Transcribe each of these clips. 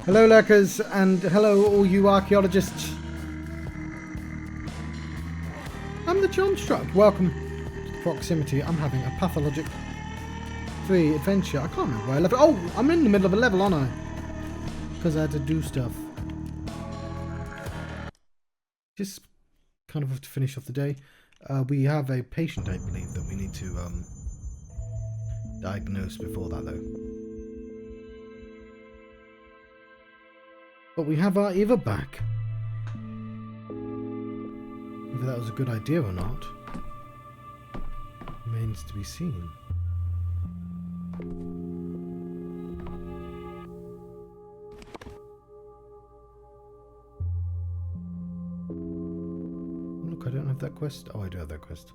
Hello, lurkers, and hello, all you archaeologists. I'm the Johnstruct. Welcome to Proximity. I'm having a Pathologic 3 adventure. I can't remember where I left it. Oh, I'm in the middle of a level, aren't I? Because I had to do stuff. Just kind of have to finish off the day. We have a patient, I believe, that we need to diagnose before that, though. But we have our Eva back. Whether that was a good idea or not remains to be seen. Look, I don't have that quest. Oh, I do have that quest.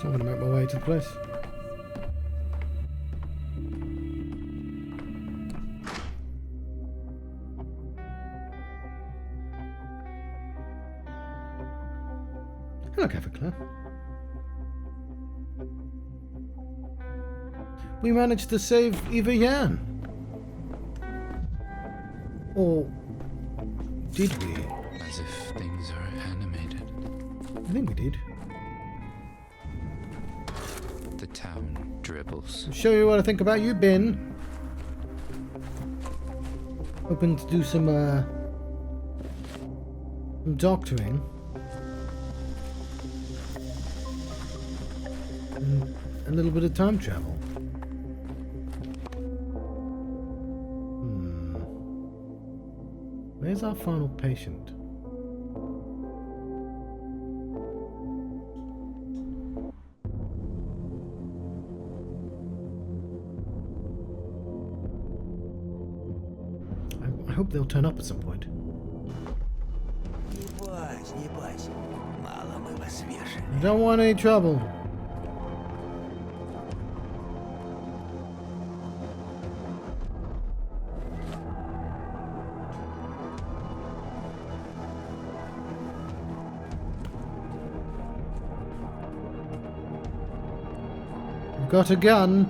So I'm going to make my way to the place. Hello, Claire. We managed to save Eva Yan. Or did we? As if things are animated. I think we did. The town dribbles. I'll show you what I think about you, Bin. Hoping to do some doctoring. And a little bit of time travel. Where's our final patient? I hope they'll turn up at some point. I don't want any trouble. I've got a gun.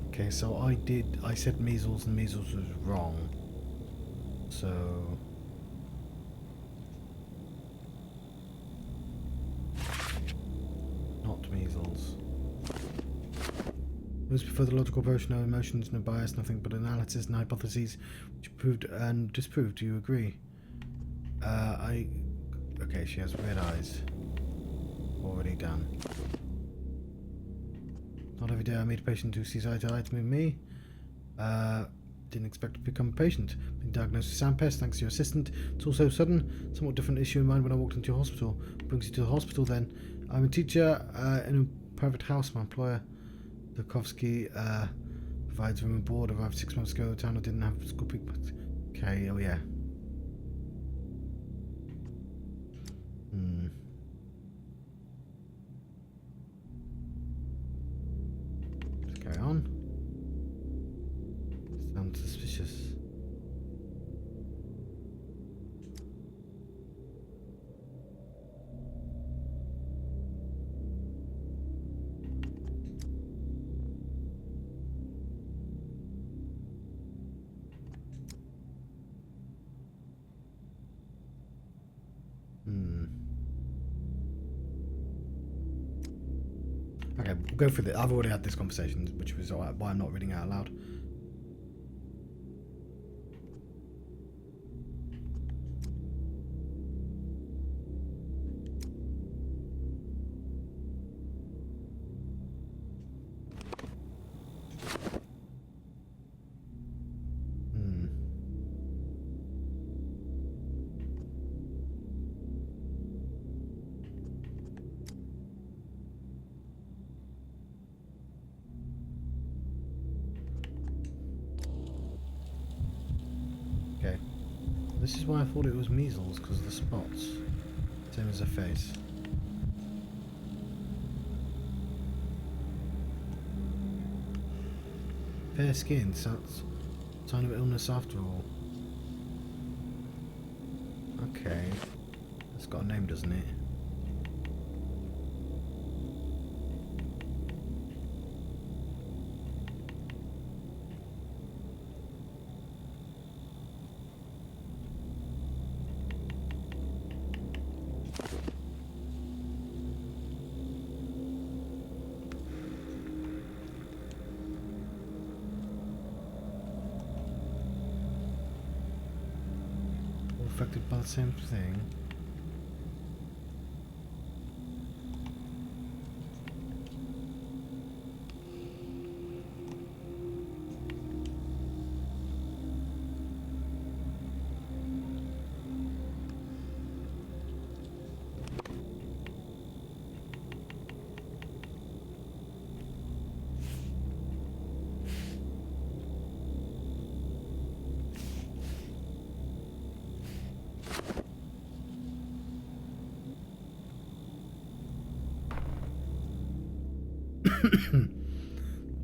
Okay, so I said measles and measles was wrong. So not measles. Most prefer the logical approach, no emotions, no bias, nothing but analysis and hypotheses which proved and disproved. Do you agree? Okay, she has red eyes. Already done. Not every day I meet a patient who sees eye to eye with me. Didn't expect to become a patient. Being diagnosed with sound pest thanks to your assistant. It's also sudden, somewhat different issue in mind when I walked into your hospital. What brings you to the hospital then? I'm a teacher in a private house. My employer, Dukovsky, provides room and board. Arrived 6 months ago. The town didn't have school people. Okay, oh yeah. Let's carry on. Sounds suspicious. Okay, we'll go through the. I've already had this conversation, which was why I'm not reading it out loud. Okay. This is why I thought it was measles, because of the spots. Same as her face. Fair skin, sounds sign of illness after all. Okay. It's got a name, doesn't it? Affected by the same thing.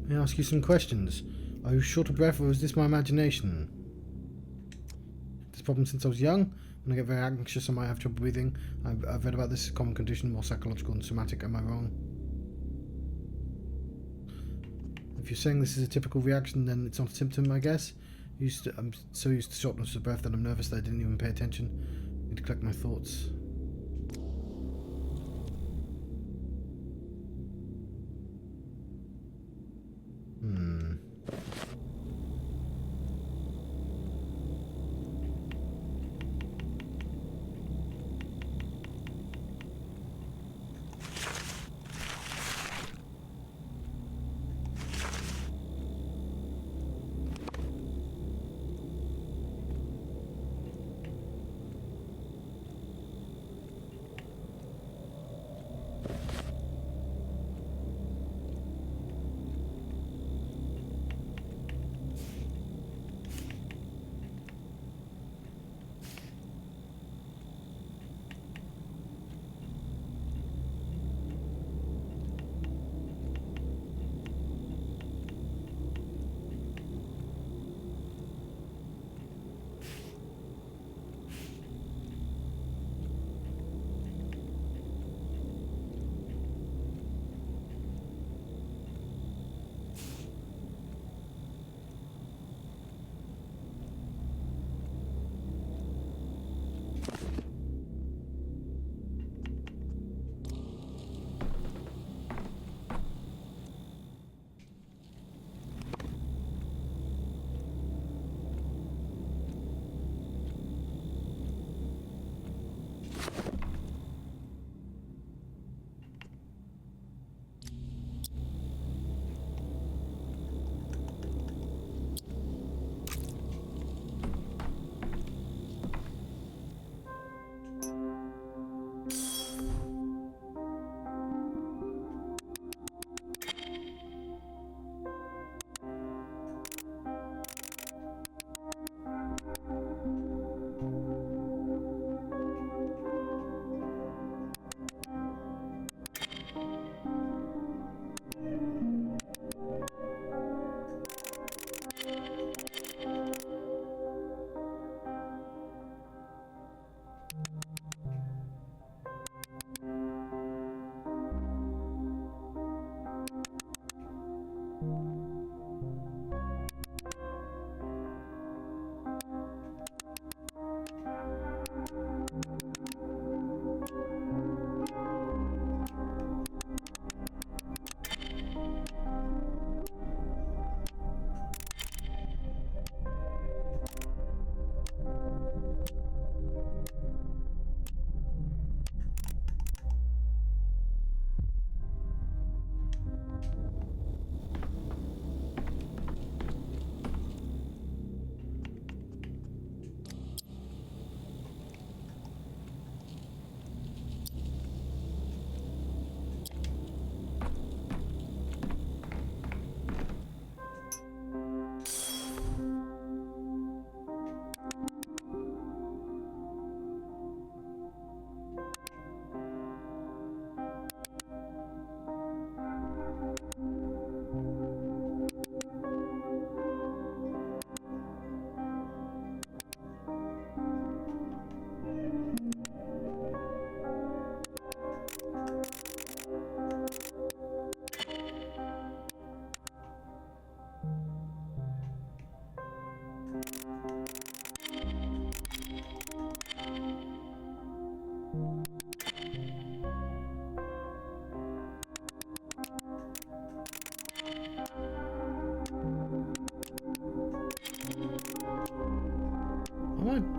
Let me ask you some questions. Are you short of breath, or is this my imagination? This problem since I was young. When I get very anxious, I might have trouble breathing. I've read about this common condition, more psychological than somatic. Am I wrong? If you're saying this is a typical reaction, then it's not a symptom, I guess. I'm so used to shortness of breath that I'm nervous that I didn't even pay attention. I need to collect my thoughts.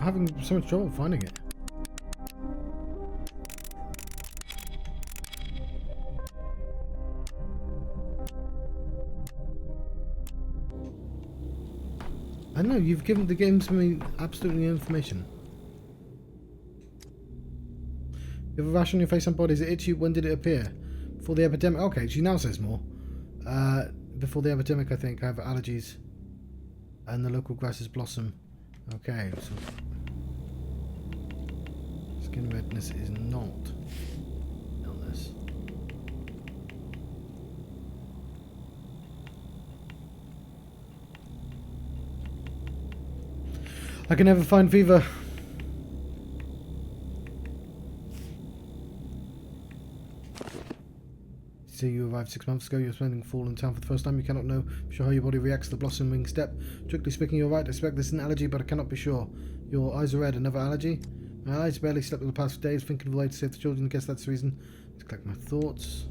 having so much trouble finding it. I know, you've given the game to me absolutely no information. You have a rash on your face and body. Is it itchy? When did it appear? Before the epidemic? Okay, she now says more. Before the epidemic, I think. I have allergies. And the local grasses blossom. Okay, so... Skin redness is not illness. I can never find fever. See, you arrived 6 months ago. You're spending fall in town for the first time. You cannot know for sure how your body reacts to the blossoming step. Strictly speaking, you're right. I suspect this is an allergy, but I cannot be sure. Your eyes are red. Another allergy? My eyes barely slept for the past few days, thinking of a way to save the children. I guess that's the reason. Let's collect my thoughts.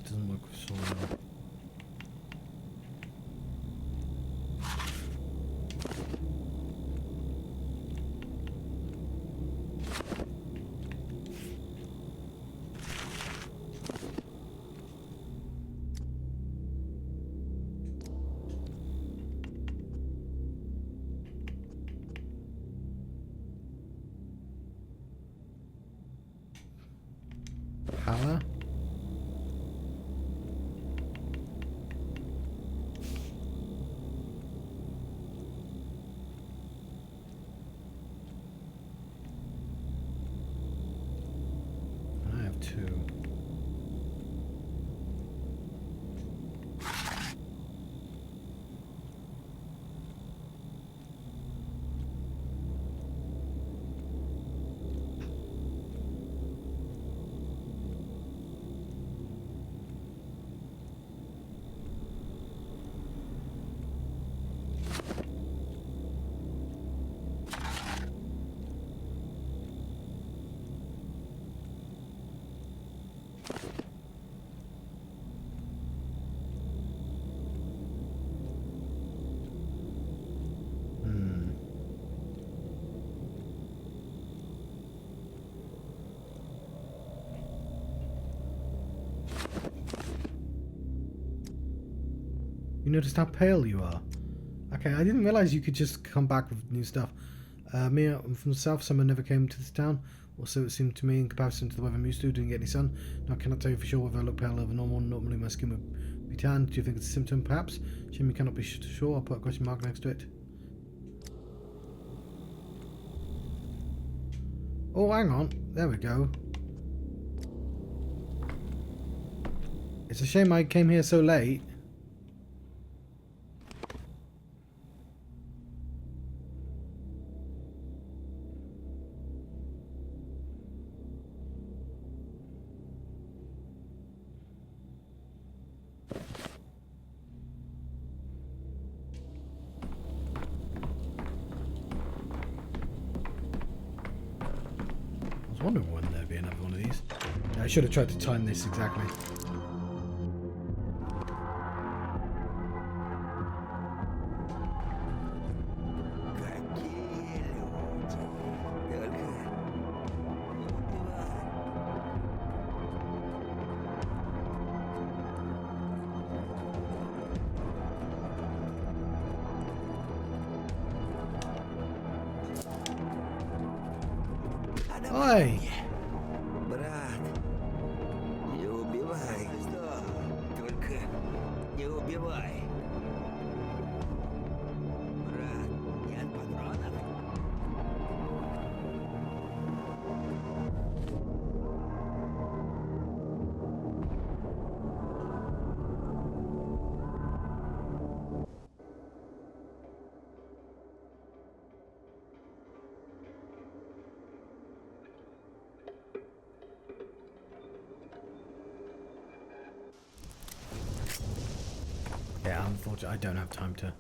Doesn't work with soil. Power? I have two. You noticed how pale you are. Okay, I didn't realize you could just come back with new stuff. Me, I'm from the south. Summer never came to this town. Or so it seemed to me in comparison to the weather I'm used to. Didn't get any sun. Now I cannot tell you for sure whether I look pale over normal. Normally my skin would be tan. Do you think it's a symptom? Perhaps. Jimmy cannot be sure. I'll put a question mark next to it. Oh, hang on. There we go. It's a shame I came here so late. I was wondering when there'd be another one of these. I should have tried to time this exactly. Ой! Брат, не убивай. Что? Только не убивай. Брат, нет патронов? Yeah, unfortunately, I don't have time to.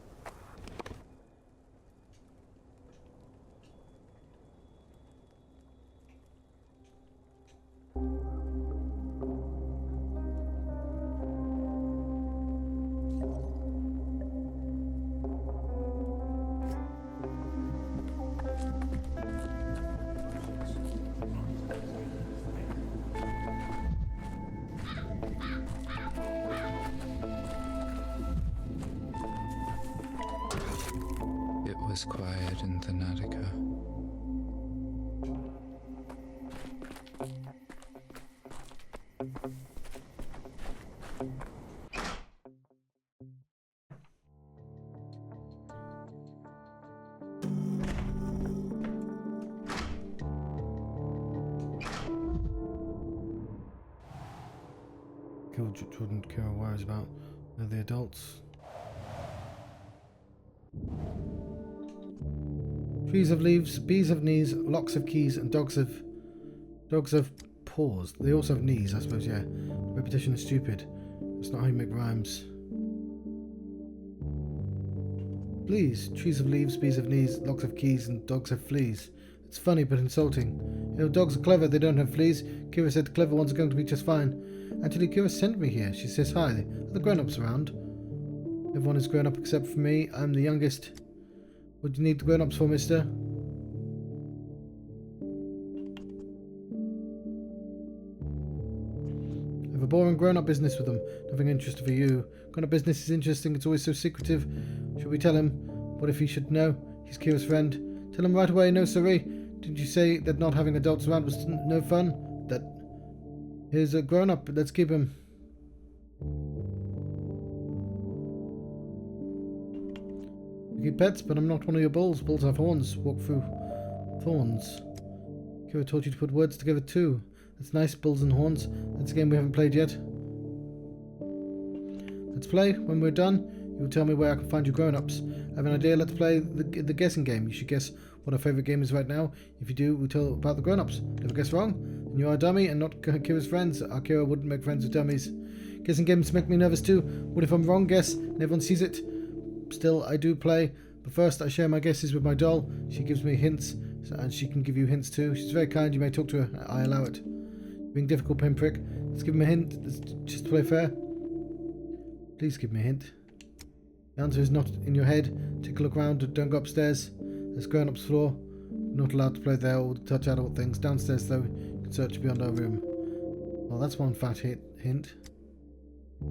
It was quiet in Thanatica. Killed Jordan Kira worries about the adults. Trees have leaves, bees have knees, locks have keys, and dogs have paws. They also have knees, I suppose. Yeah, repetition is stupid. It's not how you make rhymes. Fleas. Trees have leaves, bees have knees, locks have keys, and dogs have fleas. It's funny but insulting. You know, dogs are clever. They don't have fleas. Kira said the clever ones are going to be just fine. Actually, Kira sent me here. She says hi. Are the grown-ups around? Everyone is grown up except for me. I'm the youngest. What do you need the grown-ups for, mister? I have a boring grown-up business with them. Nothing interesting for you. Grown-up business is interesting. It's always so secretive. Should we tell him? What if he should know? He's Kira's friend. Tell him right away. No, sorry. Didn't you say that not having adults around was no fun? That... Here's a grown-up. Let's keep him. You keep pets, but I'm not one of your bulls. Bulls have horns. Walk through thorns. Kira taught you to put words together too. That's nice, bulls and horns. That's a game we haven't played yet. Let's play. When we're done, you'll tell me where I can find your grown-ups. I have an idea. Let's play the guessing game. You should guess what our favourite game is right now. If you do, we'll tell about the grown-ups. Never guess wrong. And you are a dummy and not Kira's friends. Our Kira wouldn't make friends with dummies. Guessing games make me nervous too. What if I'm wrong? Guess and everyone sees it. Still, I do play. But first, I share my guesses with my doll. She gives me hints, and she can give you hints too. She's very kind. You may talk to her. I allow it. Being difficult, pinprick. Let's give him a hint. Let's just play fair. Please give me a hint. The answer is not in your head. Take a look around. Don't go upstairs. There's grown-up's floor. Not allowed to play there or touch adult things. Downstairs, though, you can search beyond our room. Well, that's one fat hint.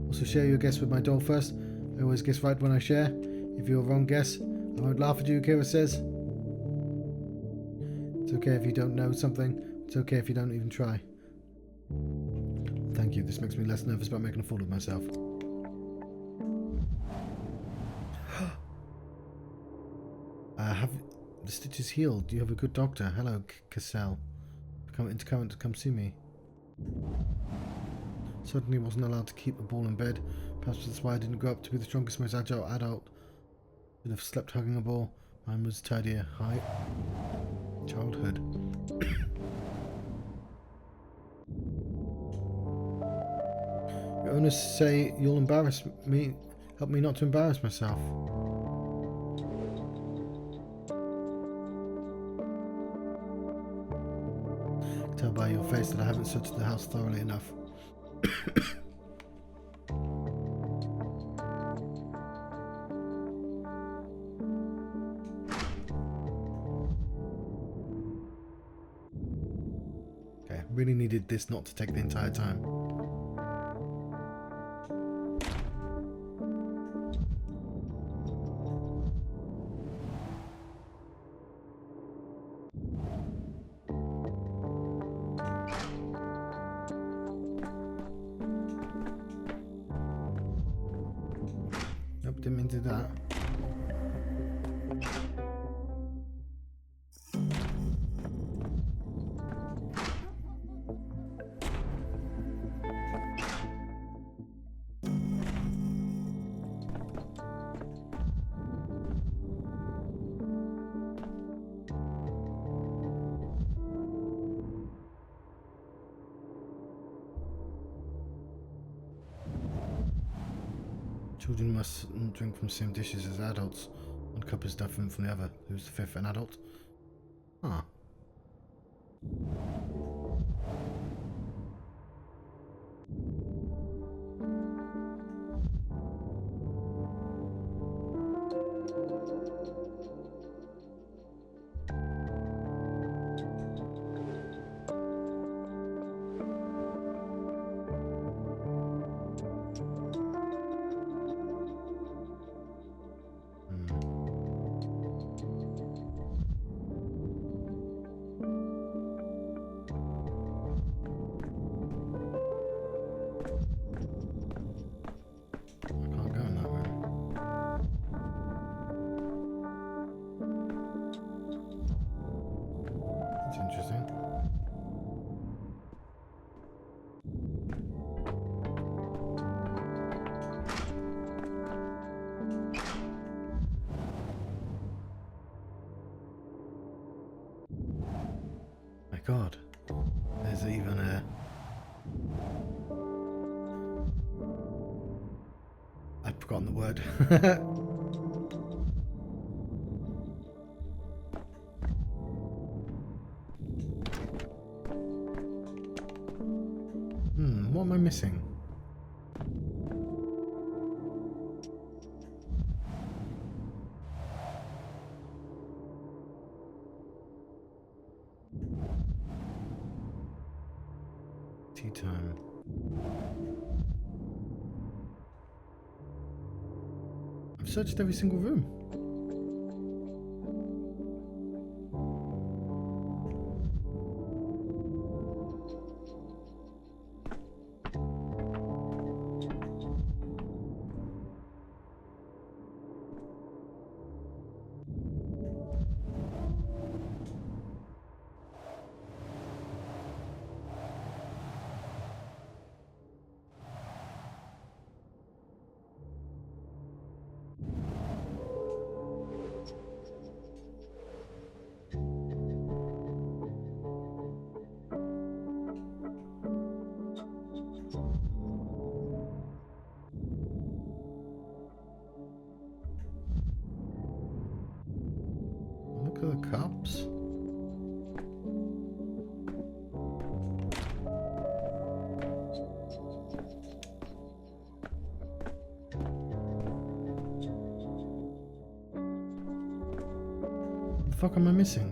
Also, share your guess with my doll first. I always guess right when I share. If you're a wrong guess, I won't laugh at you, Kira says. It's okay if you don't know something. It's okay if you don't even try. Thank you. This makes me less nervous about making a fool of myself. Have the stitches healed? Do you have a good doctor? Hello, Cassell. Come see me. Certainly wasn't allowed to keep a ball in bed. Perhaps that's why I didn't grow up to be the strongest, most agile adult. Should have slept hugging a ball. Mine was tidier. Hi. Childhood. Your owners say you'll embarrass me. Help me not to embarrass myself. Tell by your face that I haven't searched the house thoroughly enough. Okay, really needed this not to take the entire time. Nope, didn't mean to do that. Children mustn't drink from the same dishes as adults. One cup is different from the other. Who's the fifth? An adult? Huh. Interesting. My God, there's even a... I'd forgotten the word. What am I missing? Tea time. I've searched every single room. Look at the cups. What the fuck am I missing?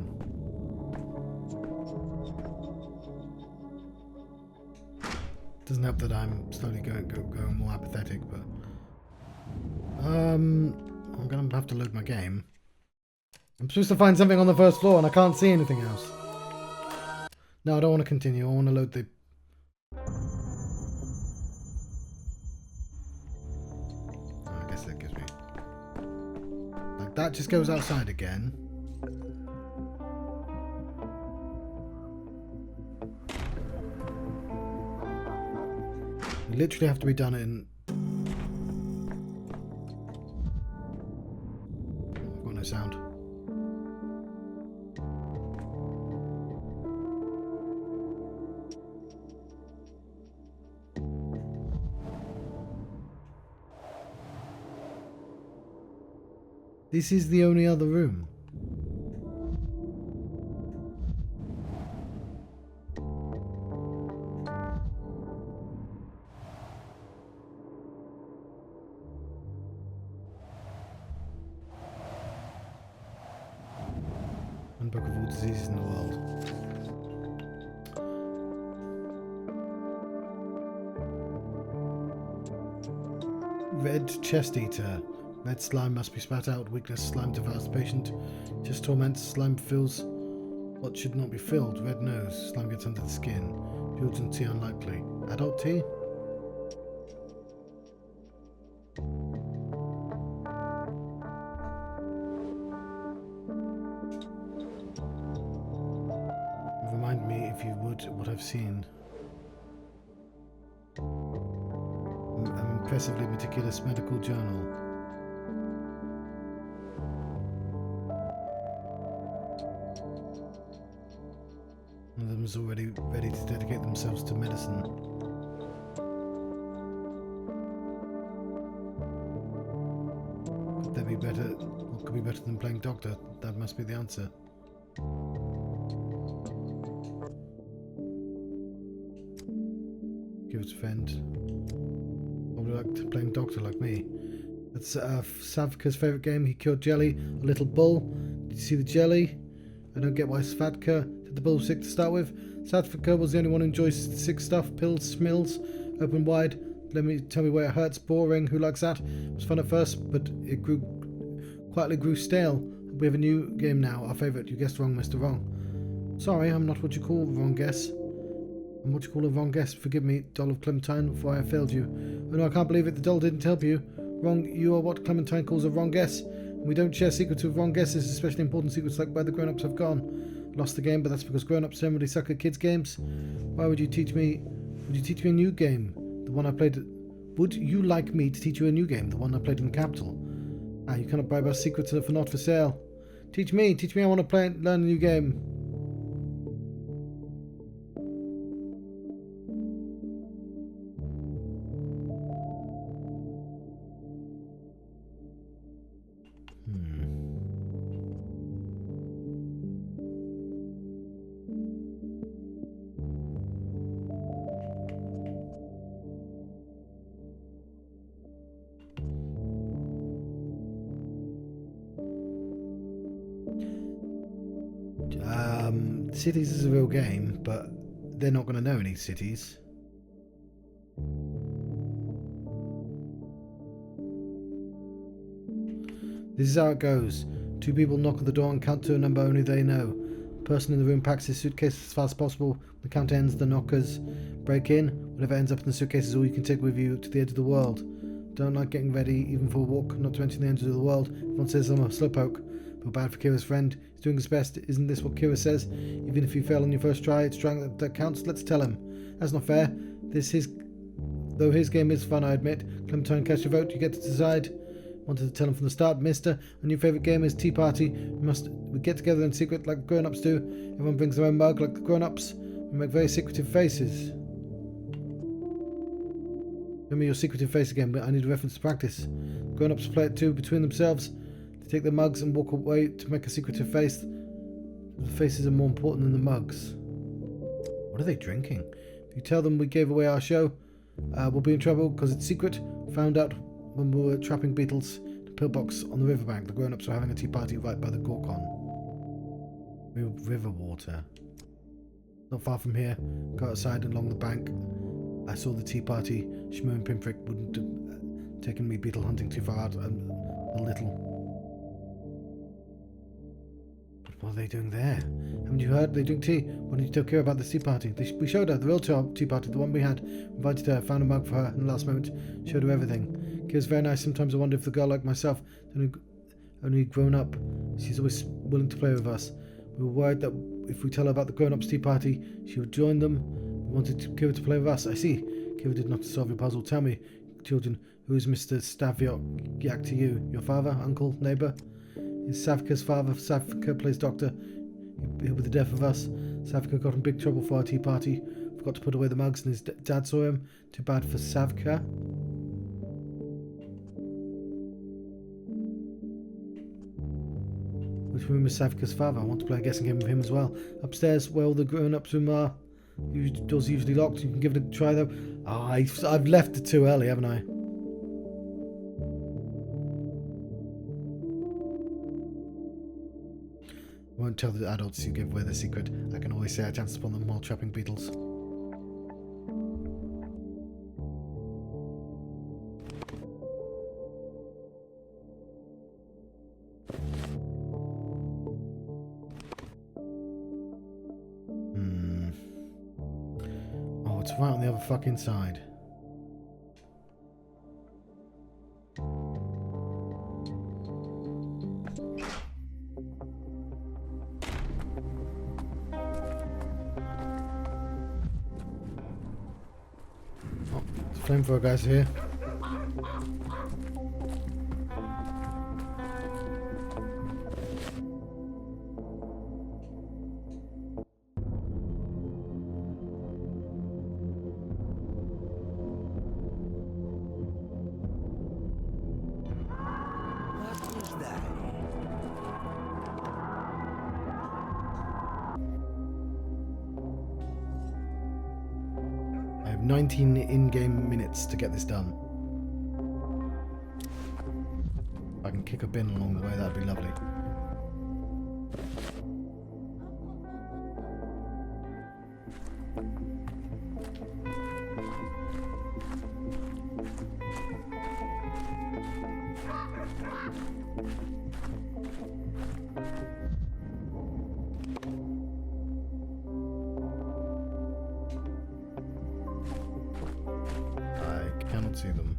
Doesn't help that I'm slowly going more apathetic, but I'm gonna have to load my game. I'm supposed to find something on the first floor and I can't see anything else. No, I don't want to continue. I want to load the... I guess that gives me... Like, that just goes outside again. You literally have to be done in... I've got no sound. This is the only other room. One book of all diseases in the world. Red chest eater. Red slime must be spat out. Weakness, slime devours the patient. Chest torments, slime fills what should not be filled. Red nose, slime gets under the skin. Children tea unlikely. Adult tea? Remind me, if you would, what I've seen. An impressively meticulous medical journal. One of them is already ready to dedicate themselves to medicine. better? What could be better than playing doctor? That must be the answer. Give it a fend. Probably like playing doctor like me. That's Savka's favourite game. He killed Jelly, a little bull. Did you see the jelly? I don't get why Savka did the bull sick to start with. Savka was the only one who enjoys sick stuff, pills, smills, open wide. Tell me where it hurts. Boring. Who likes that? It was fun at first, but it quietly grew stale. We have a new game now. Our favourite. You guessed wrong, Mr. Wrong. Sorry, I'm not what you call a wrong guess. I'm what you call a wrong guess. Forgive me, doll of Clementine, for I failed you. Oh no, I can't believe it. The doll didn't help you. Wrong. You are what Clementine calls a wrong guess. And we don't share secrets with wrong guesses, especially important secrets like where the grown-ups have gone. Lost the game, but that's because grown-ups generally suck at kids' games. Why would you teach me? Would you teach me a new game? The one I played. Would you like me to teach you a new game? The one I played in the capital. Ah, you cannot bribe us secrets for not for sale. Teach me. I want to learn a new game. Cities is a real game, but they're not going to know any cities. This is how it goes. Two people knock on the door and count to a number only they know. The person in the room packs his suitcase as fast as possible. The count ends, the knockers break in. Whatever ends up in the suitcase is all you can take with you to the edge of the world. Don't like getting ready, even for a walk, not to mention the edge of the world. Everyone says I'm a slowpoke. Feel bad for Kira's friend. He's doing his best. Isn't this what Kira says? Even if you fail on your first try, it's trying that counts. Let's tell him. That's not fair. Though his game is fun, I admit. Clementine, cast your vote. You get to decide. Wanted to tell him from the start, mister. And your favourite game is Tea Party. We get together in secret like grown-ups do. Everyone brings their own mug like the grown-ups. We make very secretive faces. Show me your secretive face again, but I need a reference to practice. Grown-ups play it too between themselves. They take their mugs and walk away to make a secretive face. The faces are more important than the mugs. What are they drinking? If you tell them we gave away our show, we'll be in trouble because it's secret. Found out when we were trapping beetles in a pillbox on the riverbank. The grown-ups were having a tea party right by the Gorkho. River water. Not far from here. Go outside and along the bank. I saw the tea party. Shmoo and Pimprick wouldn't have taken me beetle hunting too far out. A little. What are they doing there? Haven't you heard? They drink tea. Why didn't you tell Kira about the tea party? We showed her the real tea party, the one we had. Invited her, found a mug for her in the last moment. Showed her everything. Kira's very nice. Sometimes I wonder if the girl like myself, only grown up, she's always willing to play with us. We were worried that if we tell her about the grown-ups tea party, she would join them. We wanted Kira to play with us. I see. Kira did not solve your puzzle. Tell me, children, who is Mr. Stavyak to you? Your father, uncle, neighbour? Is Savka's father. Savka plays doctor. He'll be the death of us. Savka got in big trouble for our tea party. Forgot to put away the mugs and his dad saw him. Too bad for Savka. Which room is Savka's father? I want to play a guessing game with him as well. Upstairs, where all the grown-ups room are. Doors are usually locked. You can give it a try though. I've left it too early, haven't I? I won't tell the adults you give away the secret. I can always say I chanced upon them while trapping beetles. Oh, it's right on the other fucking side. Flamethrower guys here. have 19 in-game minutes to get this done. If I can kick a bin along the way, that'd be lovely. I cannot see them.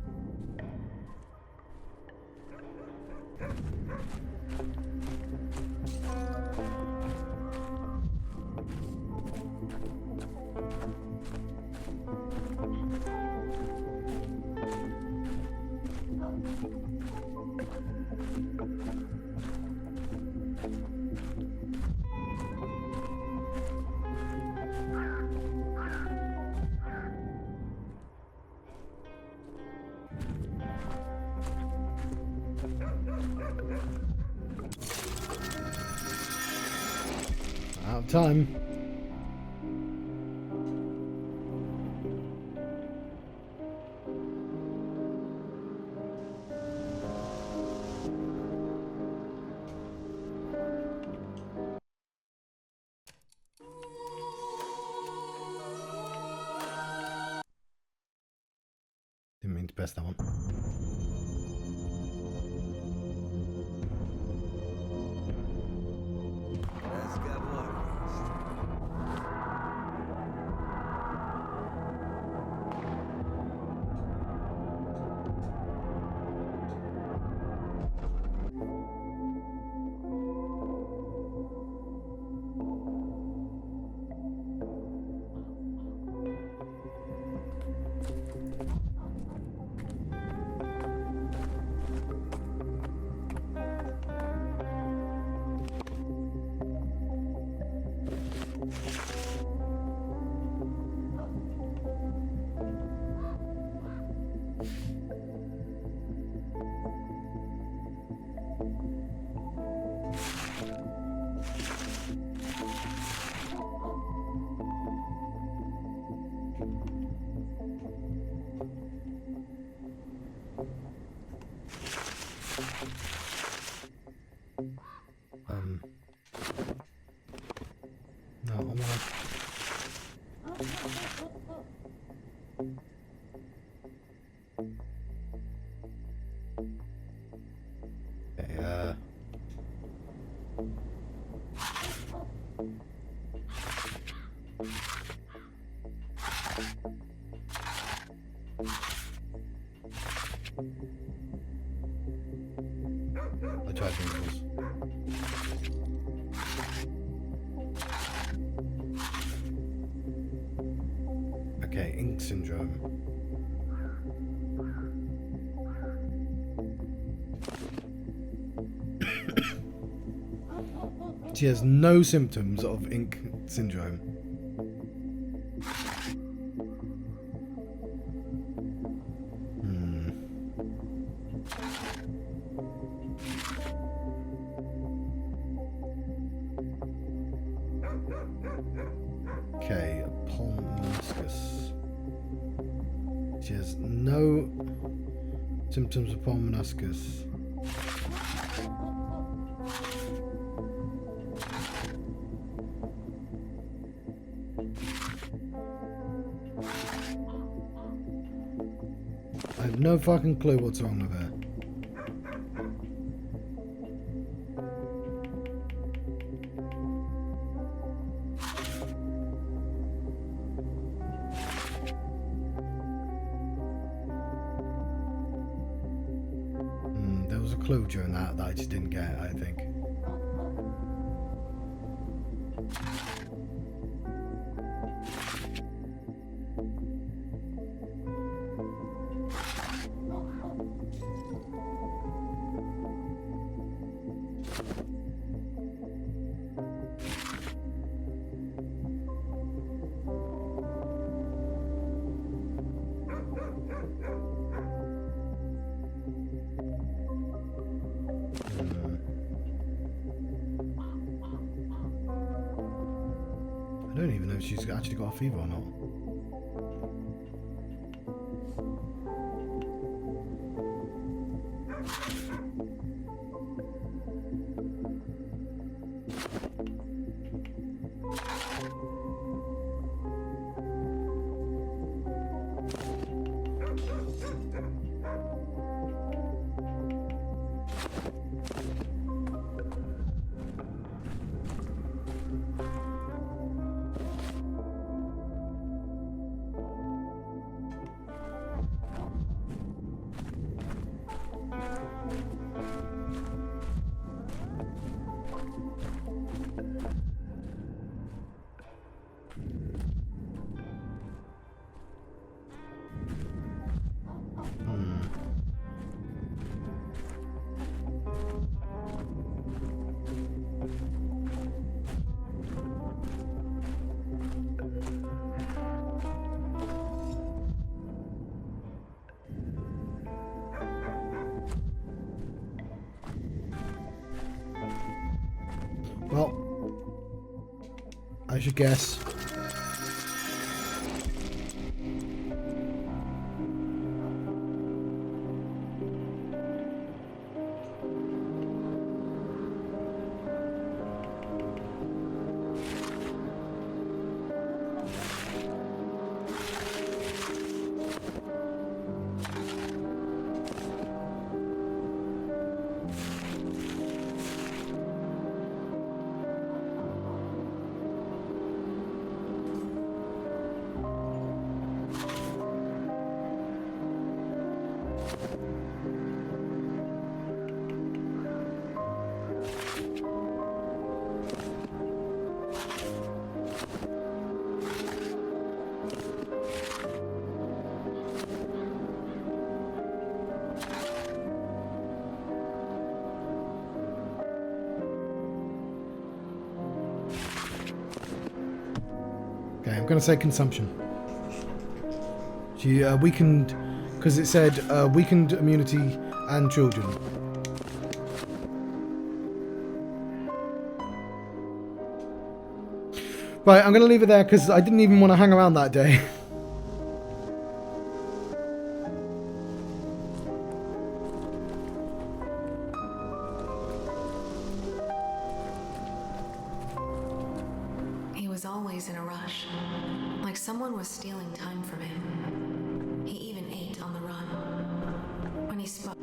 Out of time. Didn't mean to press that one. Разговор есть. No, I'm gonna... Okay, I tried things. Okay, ink syndrome. She has no symptoms of ink syndrome. Okay, pulmoniscus. She has no symptoms of pulmoniscus. I have no fucking clue what's wrong with her. There was a clue during that I just didn't get, I think. I don't even know if she's actually got a fever or not. Well, I should guess. Okay, I'm going to say consumption. She weakened, because it said weakened immunity and children. Right, I'm going to leave it there because I didn't even want to hang around that day. He was always in a rush, like someone was stealing time from him. He even ate on the run. When he spoke,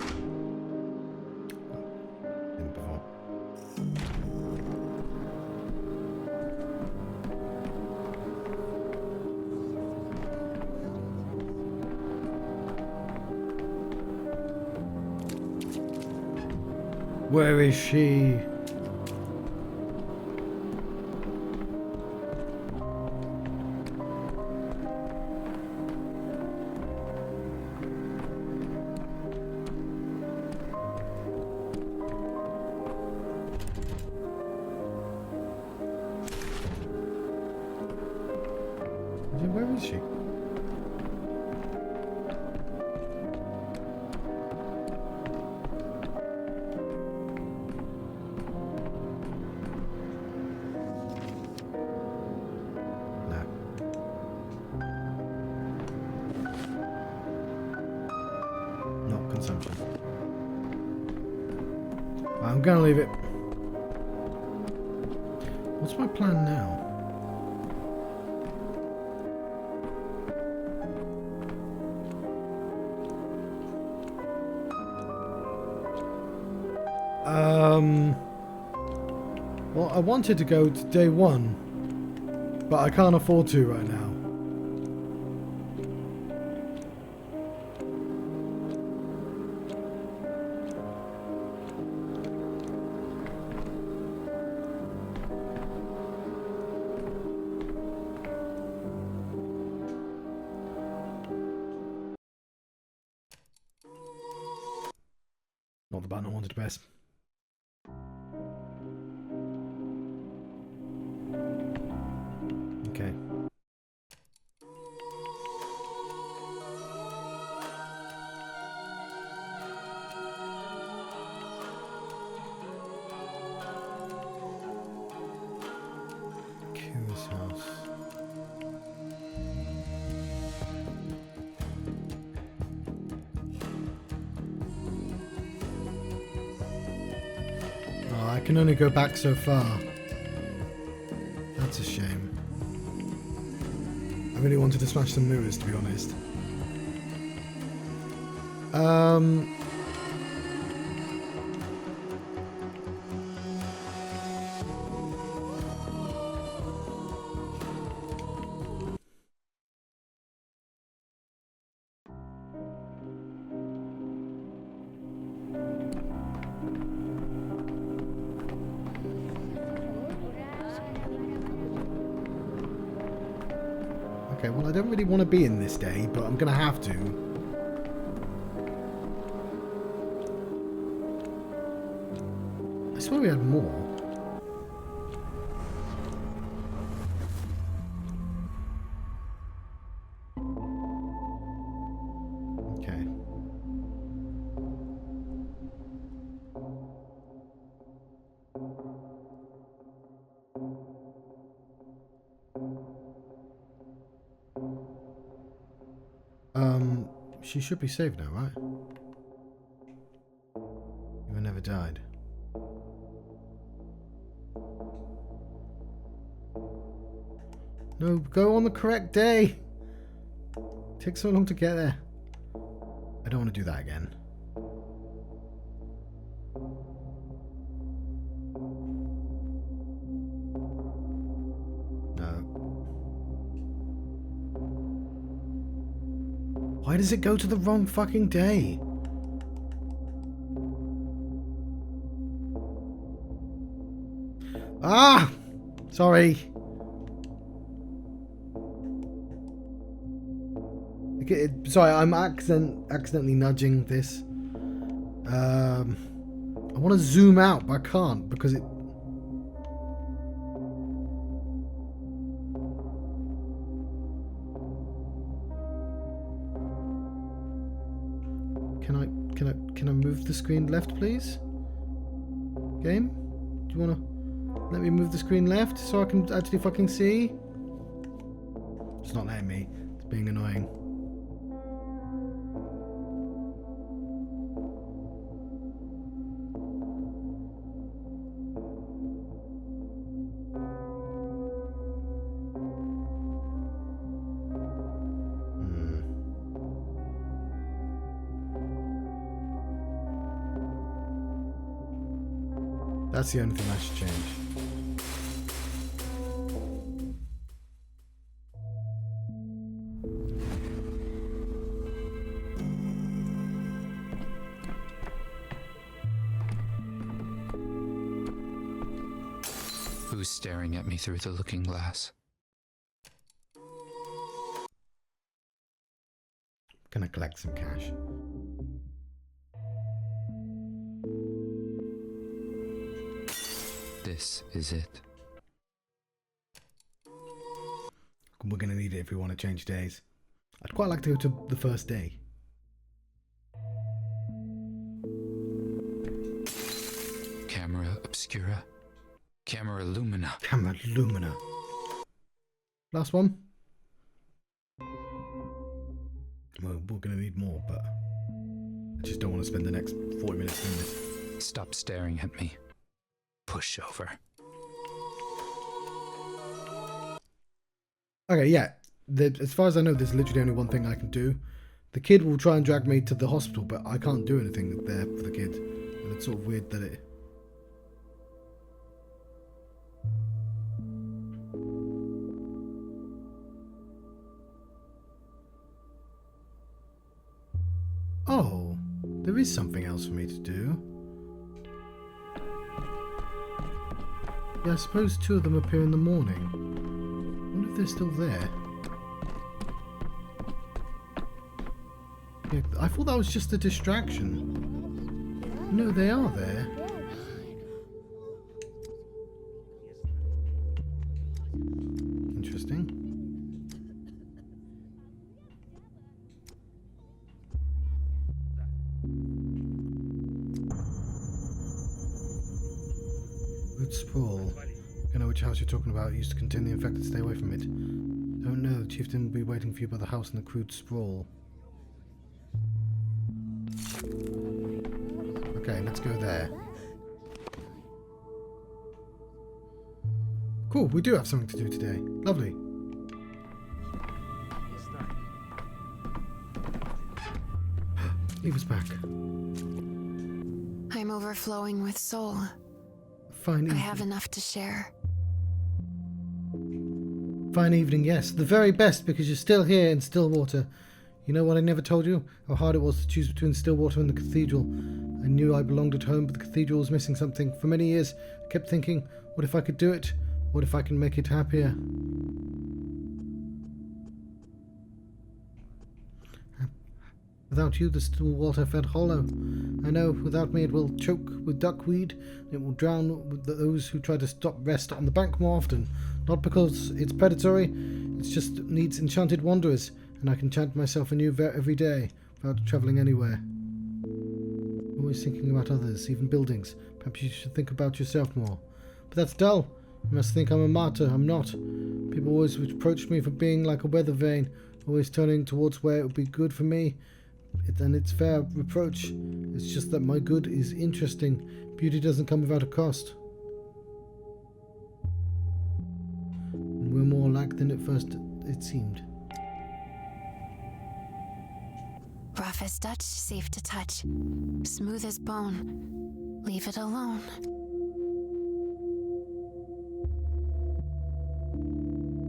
Where is she? Where is she? No. Not consumption. I'm gonna leave it. What's my plan now? Well, I wanted to go to day one, but I can't afford to right now. Not the button I wanted to press. Okay. Kira's house. Oh, I can only go back so far. That's a shame. I really wanted to smash some mirrors, to be honest. Okay, well, I don't really want to be in this day, but I'm going to have to. I swear we had more. Okay. She should be saved now, right? You never died. No, go on the correct day. It takes so long to get there. I don't want to do that again. No. Why does it go to the wrong fucking day? Ah! Sorry. Sorry, I'm accidentally nudging this. I want to zoom out, but I can't because it... Can I move the screen left, please? Game? Do you want to let me move the screen left so I can actually fucking see? It's not letting me. It's being annoying. That's the only thing I should change. Who's staring at me through the looking glass? Gonna collect some cash. This is it. We're gonna need it if we want to change days. I'd quite like to go to the first day. Camera obscura. Camera lumina. Camera lumina. Last one. Well, we're gonna need more, but I just don't want to spend the next 40 minutes doing this. Stop staring at me. Push over. Okay, yeah. As far as I know, there's literally only one thing I can do. The kid will try and drag me to the hospital, but I can't do anything there for the kid. And it's sort of weird that it... Oh, there is something else for me to do. Yeah, I suppose two of them appear in the morning. I wonder if they're still there. Yeah, I thought that was just a distraction. No, they are there. Interesting. Good sprawl. I know which house you're talking about. It used to contain the infected. Stay away from it. Don't know. The chieftain will be waiting for you by the house in the crude sprawl. Okay, let's go there. Cool, we do have something to do today. Lovely. Leave us back. I'm overflowing with soul. Fine I evening. have enough to share. Fine evening, yes. The very best, because you're still here in Stillwater. You know what I never told you? How hard it was to choose between Stillwater and the cathedral. I knew I belonged at home, but the cathedral was missing something. For many years, I kept thinking, what if I could do it? What if I can make it happier? Without you, the Stillwater felt hollow. I know, without me it will choke with duckweed, and it will drown with those who try to stop rest on the bank more often. Not because it's predatory, it just needs enchanted wanderers, and I can chant myself anew every day, without travelling anywhere. Always thinking about others, even buildings. Perhaps you should think about yourself more. But that's dull. You must think I'm a martyr. I'm not. People always reproach me for being like a weather vane, always turning towards where it would be good for me. And it's fair reproach. It's just that my good is interesting. Beauty doesn't come without a cost. And we're more alike than at first it seemed. Rough as Dutch, safe to touch. Smooth as bone. Leave it alone.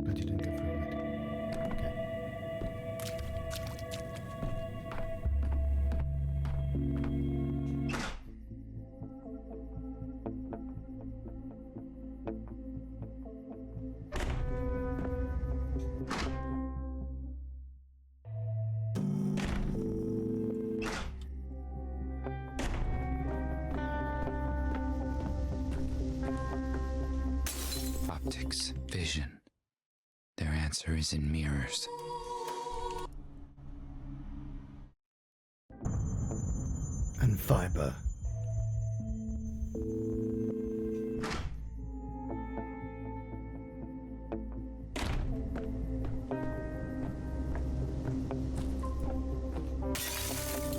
Glad you didn't go through it. Okay. Optics, vision. Their answer is in mirrors. And fiber.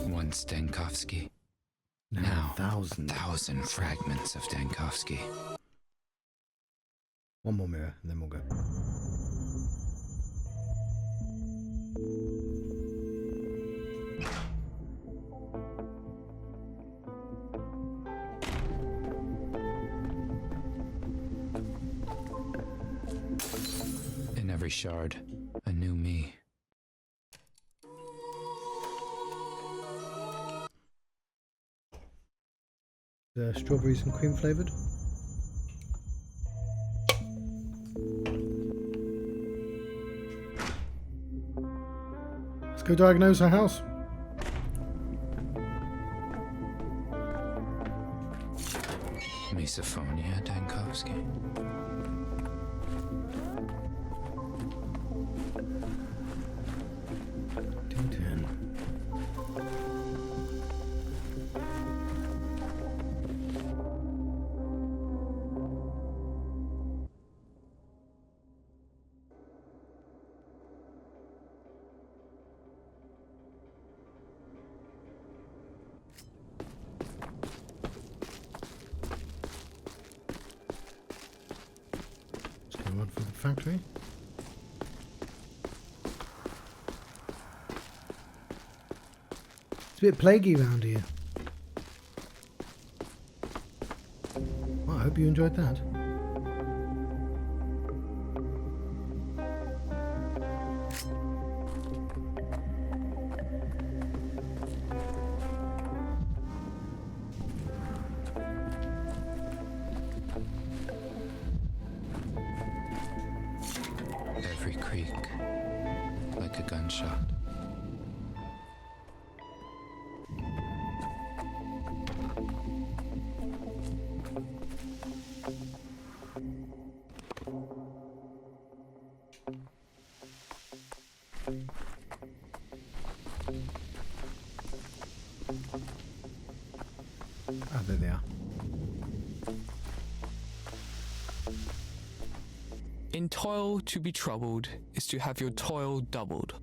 Once Dankovsky. Now Now, 1,000. fragments of Dankovsky. One more mirror, and then we'll go. In every shard, a new me. The strawberries and cream flavored. Let's go diagnose our house. Misophonia Dankovsky. Tintin. Let's go on for the factory. It's a bit plaguey around here. Well, I hope you enjoyed that. Every creak, like a gunshot. Ah, there they are. In toil to be troubled is to have your toil doubled.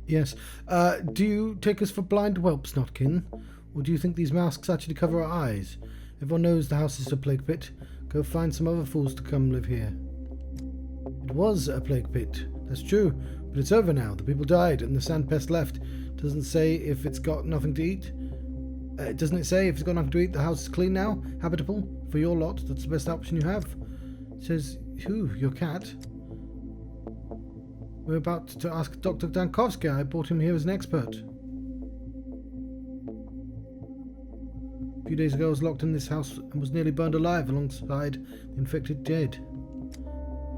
Yes. Do you take us for blind whelps, Notkin? Or do you think these masks actually cover our eyes? Everyone knows the house is a plague pit. Go find some other fools to come live here. It was a plague pit, that's true, but it's over now. The people died and the sand pest left. Doesn't say if it's got nothing to eat. Doesn't it say if it's got nothing to eat, the house is clean now? Habitable? For your lot, that's the best option you have. It says, who? Your cat? We're about to ask Dr. Dankovsky. I brought him here as an expert. A few days ago I was locked in this house and was nearly burned alive alongside the infected dead.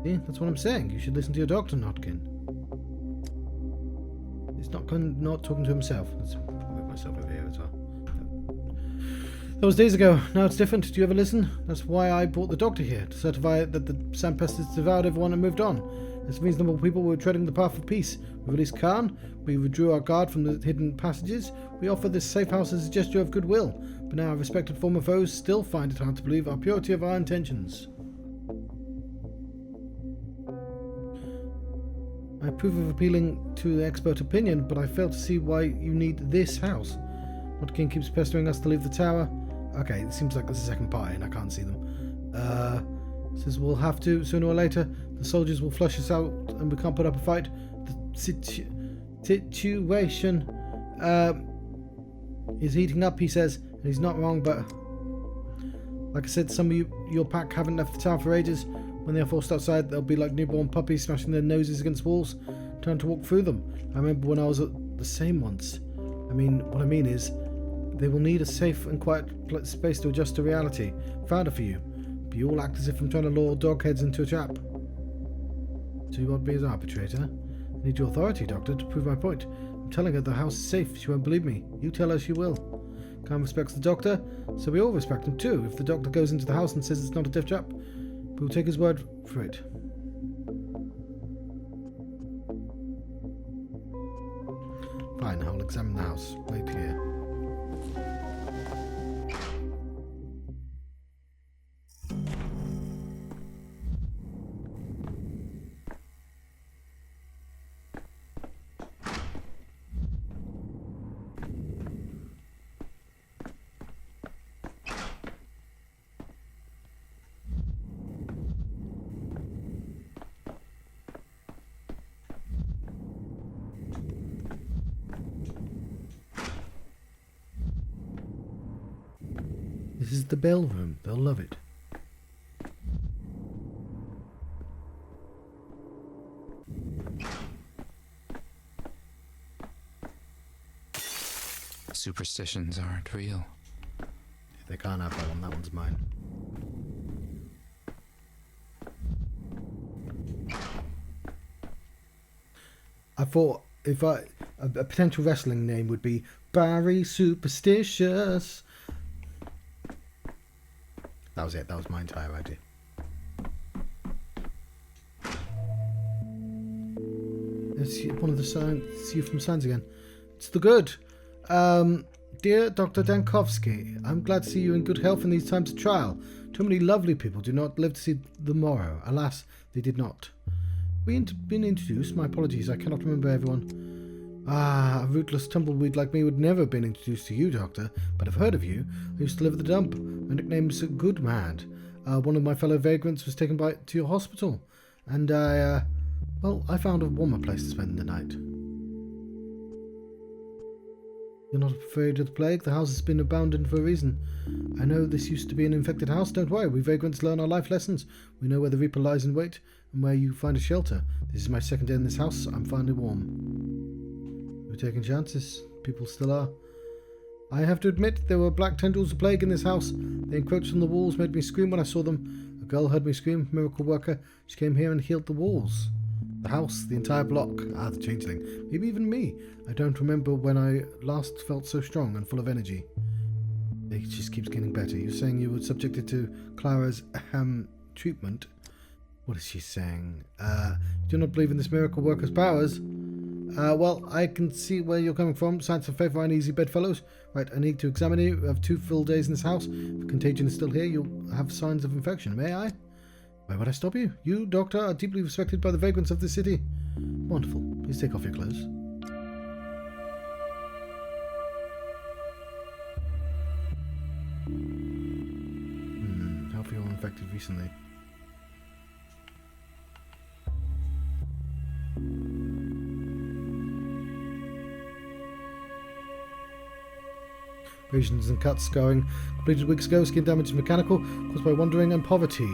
See, that's what I'm saying. You should listen to your doctor, Notkin. He's not talking to himself. Let's move myself over here as well. That was days ago. Now it's different. Do you ever listen? That's why I brought the doctor here, to certify that the sandpest has devoured everyone and moved on. As reasonable people, we were treading the path of peace. We released Khan. We withdrew our guard from the hidden passages. We offer this safe house as a gesture of goodwill. But now our respected former foes still find it hard to believe our purity of our intentions. I approve of appealing to the expert opinion, but I fail to see why you need this house. Notkin keeps pestering us to leave the tower. Okay, it seems like there's a second party and I can't see them. Says we'll have to, sooner or later. The soldiers will flush us out and we can't put up a fight. The situation is heating up, he says, and he's not wrong, but like I said, some of your pack haven't left the town for ages. When they're forced outside, they'll be like newborn puppies smashing their noses against walls, trying to walk through them. I remember when I was at the same once. What I mean is, they will need a safe and quiet space to adjust to reality. Found it for you. But you all act as if I'm trying to lure dogheads into a trap. So you want me as arbitrator? I need your authority, Doctor, to prove my point. I'm telling her the house is safe. She won't believe me. You tell her she will. Khan respects the Doctor, so we all respect him too. If the Doctor goes into the house and says it's not a death trap, we'll take his word for it. Fine, I'll examine the house. Wait here. This is the bell room. They'll love it. Superstitions aren't real. If they can't have that one, that one's mine. I thought if a potential wrestling name would be Barry Superstitious. That was it. That was my entire idea. It's one of the signs. You from signs again. It's the good. Dear Dr. Dankovsky, I'm glad to see you in good health in these times of trial. Too many lovely people do not live to see the morrow. Alas, they did not. We've been introduced. My apologies. I cannot remember everyone. A rootless tumbleweed like me would never have been introduced to you, Doctor, but I've heard of you. I used to live at the dump. My nickname is Good Mad. One of my fellow vagrants was taken to your hospital, and I found a warmer place to spend the night. You're not afraid of the plague? The house has been abandoned for a reason. I know this used to be an infected house. Don't worry, we vagrants learn our life lessons. We know where the Reaper lies in wait, and where you find a shelter. This is my second day in this house. I'm finally warm. We're taking chances. People still are. I have to admit, there were black tendrils of plague in this house. They encroached on the walls, made me scream when I saw them. A girl heard me scream, miracle worker. She came here and healed the walls. The house, the entire block. The changeling. Maybe even me. I don't remember when I last felt so strong and full of energy. It just keeps getting better. You're saying you were subjected to Clara's treatment? What is she saying? Do you not believe in this miracle worker's powers? Well, I can see where you're coming from. Signs of favor and easy bedfellows. Right, I need to examine you. We have 2 full days in this house. If the contagion is still here, you'll have signs of infection. May I? Why would I stop you? You, Doctor, are deeply respected by the vagrants of this city. Wonderful. Please take off your clothes. Healthy or infected recently. Abrasions and cuts, scarring completed weeks ago. Skin damage is mechanical, caused by wandering and poverty.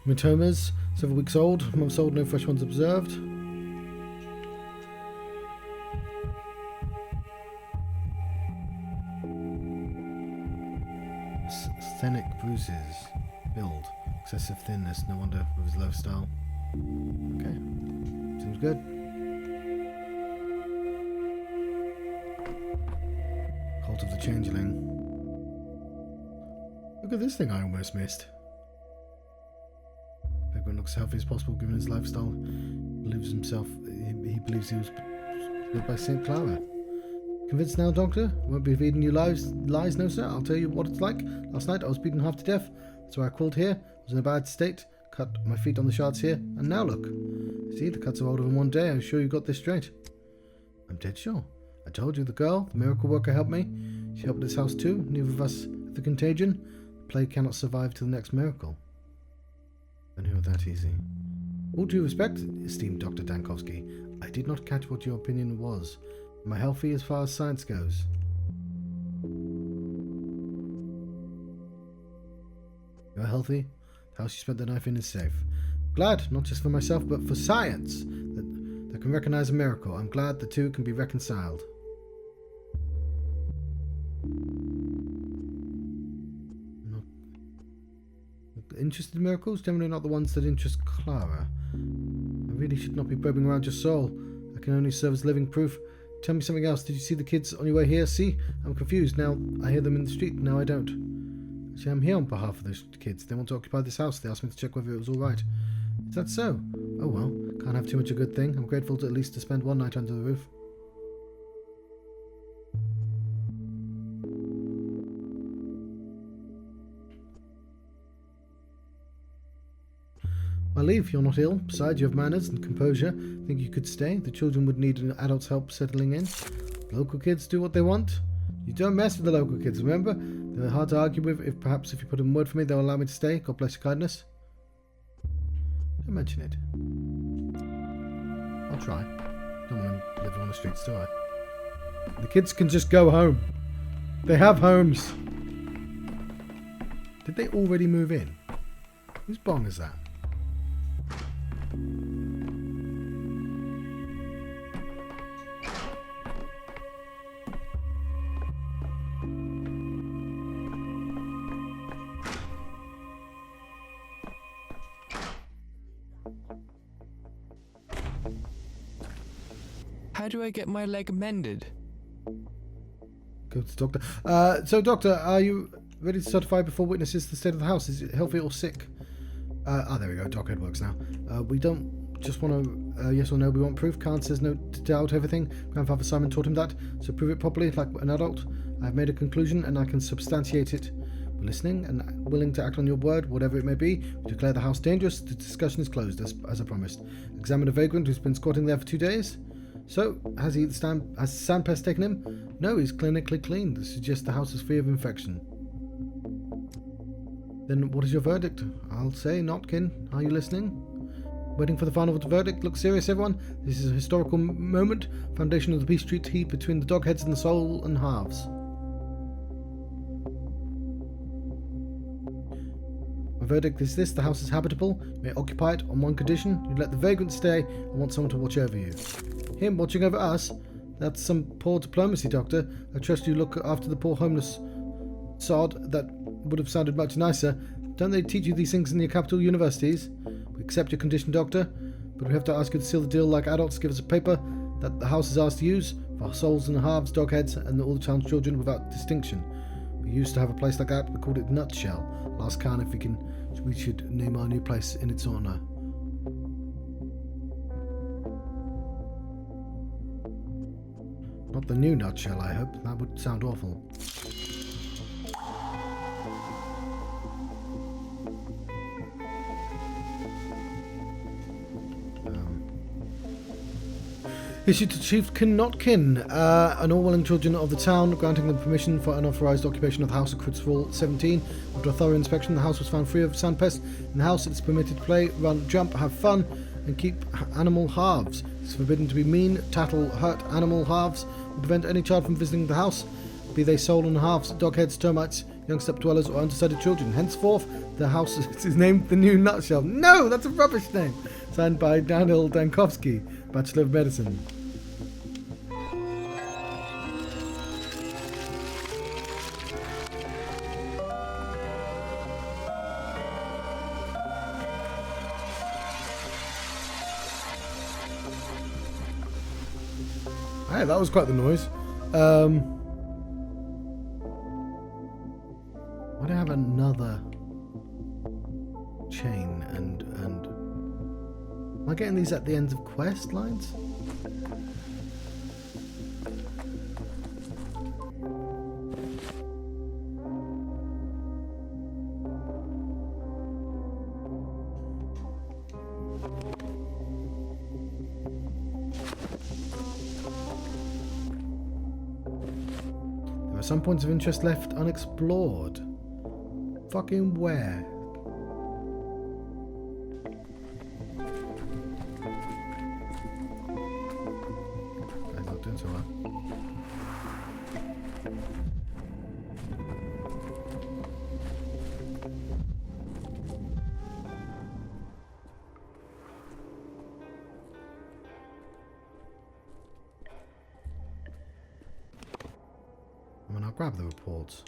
Hematomas, several weeks old, months old, no fresh ones observed. Sthenic bruises, build, excessive thinness, no wonder with his lifestyle. Okay, seems good. Cult of the Changeling. Look at this thing I almost missed. Everyone looks as healthy as possible given his lifestyle. He believes he was led by St. Clara. Convinced now, Doctor? I won't be feeding you lies, no sir. I'll tell you what it's like. Last night I was beaten half to death. That's why I crawled here. I was in a bad state. Cut my feet on the shards here. And now look. See, the cuts are older than one day. I'm sure you got this straight. I'm dead sure. I told you the girl, the miracle worker, helped me. She helped this house too. Neither of us have the contagion. The plague cannot survive till the next miracle. I knew it that easy. All due respect, esteemed Dr. Dankovsky, I did not catch what your opinion was. Am I healthy as far as science goes? You're healthy? The house you spent the knife in is safe. Glad, not just for myself, but for science, that can recognize a miracle. I'm glad the two can be reconciled. Not interested in miracles? Generally not the ones that interest Clara. I really should not be probing around your soul. I can only serve as living proof. Tell me something else. Did you see the kids on your way here? See? I'm confused. Now I hear them in the street. Now I don't. Actually, I'm here on behalf of those kids. They want to occupy this house. They asked me to check whether it was all right. Is that so? Oh well. Can't have too much of a good thing. I'm grateful to at least to spend one night under the roof. I leave. You're not ill. Besides, you have manners and composure. Think you could stay? The children would need an adult's help settling in. Local kids do what they want. You don't mess with the local kids, remember? They're hard to argue with. If you put in a word for me, they'll allow me to stay. God bless your kindness. Don't mention it. I'll try. Don't want to live on the streets, do I? The kids can just go home. They have homes. Did they already move in? Whose bong is that? How do I get my leg mended? Go to the doctor. So, doctor, are you ready to certify before witnesses the state of the house? Is it healthy or sick? There we go. Dockhead works now. We don't just want to yes or no. We want proof. Khan says no to doubt everything. Grandfather Simon taught him that. So prove it properly, like an adult. I've made a conclusion and I can substantiate it. We're listening and willing to act on your word, whatever it may be. We declare the house dangerous. The discussion is closed, as I promised. Examine a vagrant who's been squatting there for 2 has Sandpest taken him? No, he's clinically clean. This suggests the house is free of infection. Then what is your verdict? I'll say not, kin. Are you listening? Waiting for the final verdict. Look serious, everyone. This is a historical moment. Foundation of the Peace Treaty between the Dogheads and the Soul and Halves. My verdict is this. The house is habitable. You may occupy it on one condition. You let the vagrant stay and want someone to watch over you. Him watching over us? That's some poor diplomacy, Doctor. I trust you look after the poor homeless sod. That would have sounded much nicer. Don't they teach you these things in your capital universities? We accept your condition, Doctor, but we have to ask you to seal the deal like adults. Give us a paper that the house is ours to use for souls and halves, dogheads, and all the town's children without distinction. We used to have a place like that. We called it Nutshell. Last Khan, if we should name our new place in its honour. Not the new Nutshell, I hope. That would sound awful. Issued to Chief Knotkin and all willing children of the town, granting them permission for unauthorized occupation of the house of Crystal 17. After a thorough inspection, the house was found free of sandpest. In the house, it's permitted to play, run, jump, have fun, and keep animal halves. It's forbidden to be mean, tattle, hurt animal halves, or prevent any child from visiting the house, be they soul and halves, dogheads, termites, young step dwellers, or understudied children. Henceforth, the house is named the New Nutshell. No, that's a rubbish name. Signed by Daniel Dankovsky, Bachelor of Medicine. Hey, that was quite the noise. Why do I have another chain and am I getting these at the ends of quest lines? There are some points of interest left unexplored. Fucking where? I'm not doing so well. I mean, I'll grab the reports.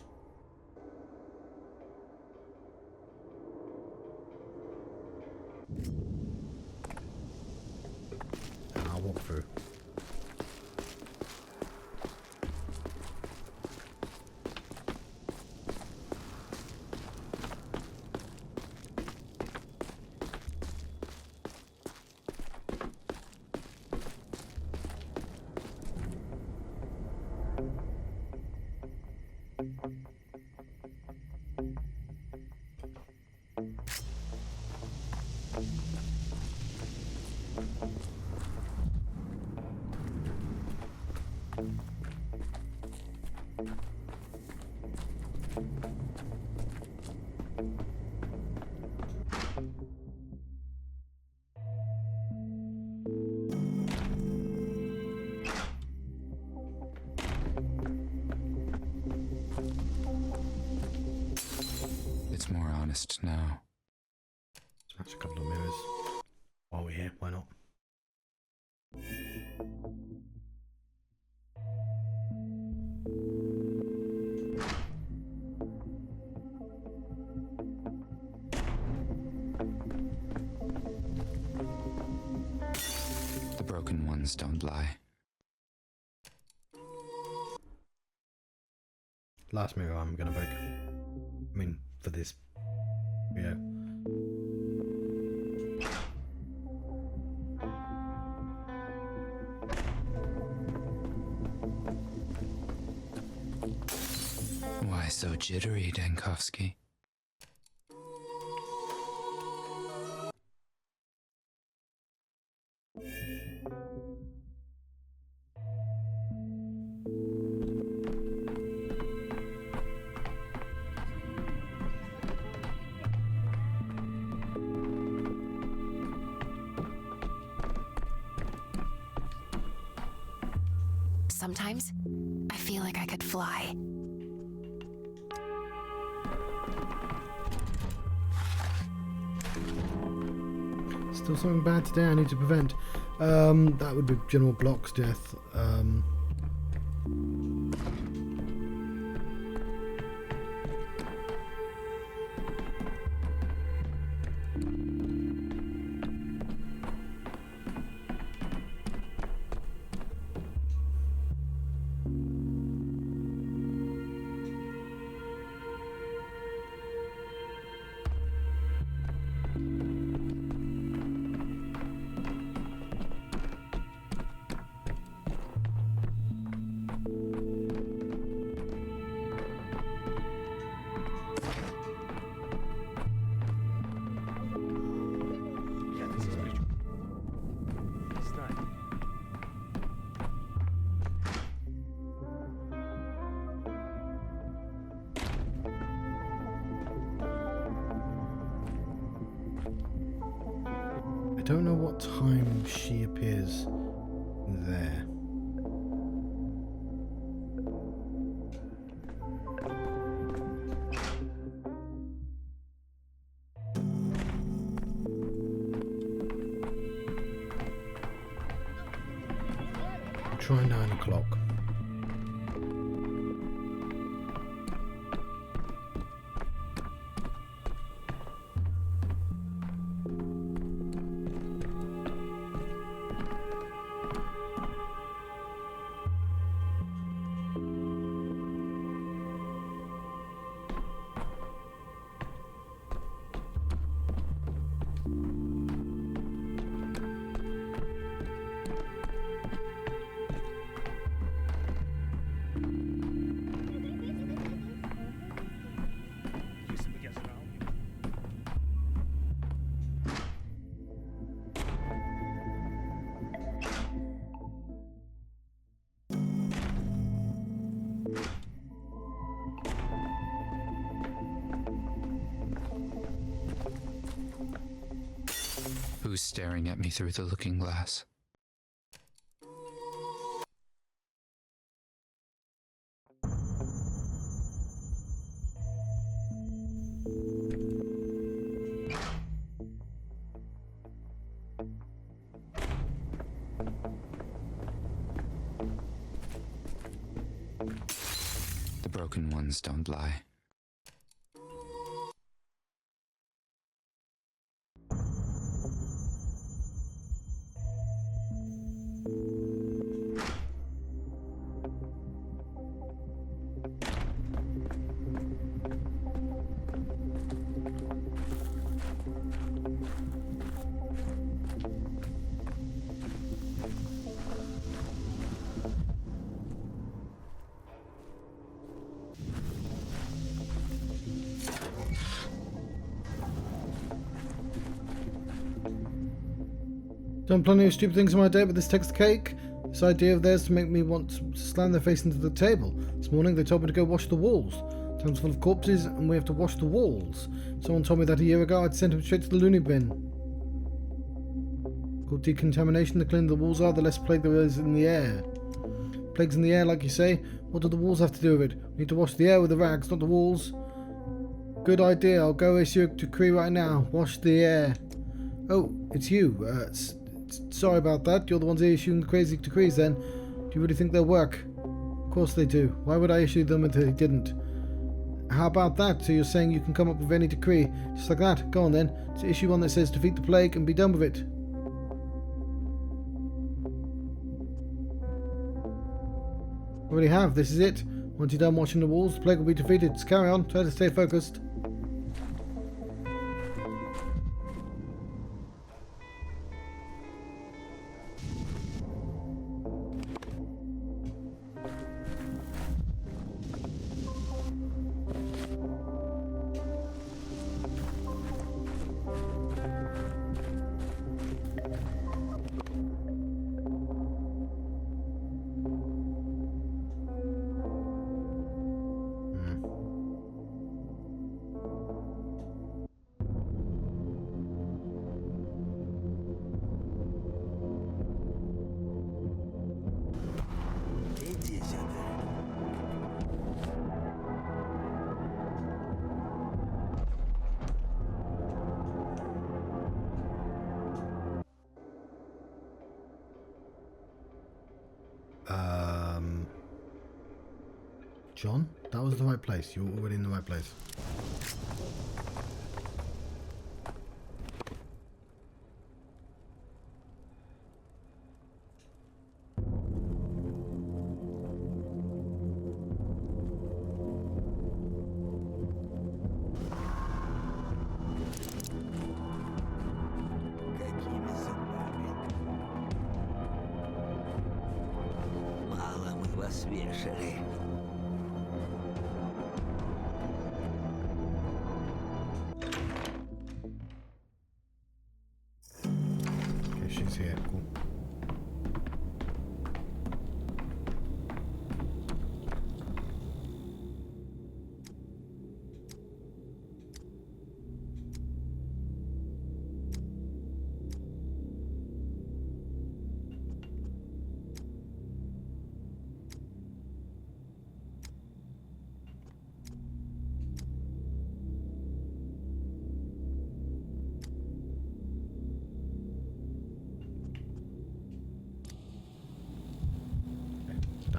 And I'll walk through. It's more honest now. Smash a couple of mirrors. While we're here, why not? The broken ones don't lie. Last mirror I'm gonna break. I mean, for this video. Why so jittery, Dankovsky? Sometimes, I feel like I could fly. Still something bad today I need to prevent. That would be General Block's death. I don't know what time she appears there. Try 9 o'clock. Who's staring at me through the looking glass? The broken ones don't lie. Done plenty of stupid things in my day, but this takes the cake. This idea of theirs to make me want to slam their face into the table. This morning they told me to go wash the walls. Town's full of corpses and we have to wash the walls. Someone told me that a year ago. I'd sent him straight to the loony bin. Called decontamination. The cleaner the walls are, the less plague there is in the air. Plagues in the air, like you say. What do the walls have to do with it? We need to wash the air with the rags, not the walls. Good idea. I'll go issue a decree right now. Wash the air. Oh, it's you. Sorry about that. You're the ones issuing the crazy decrees then. Do you really think they'll work? Of course they do. Why would I issue them if they didn't? How about that? So you're saying you can come up with any decree just like that? Go on then. So issue one that says defeat the plague and be done with it. Already have. This is it. Once you're done washing the walls, the plague will be defeated. Just carry on. Try to stay focused. John, that was the right place. You were already in the right place. Какими зубами? Мало мы вас вешали. She's here. Cool.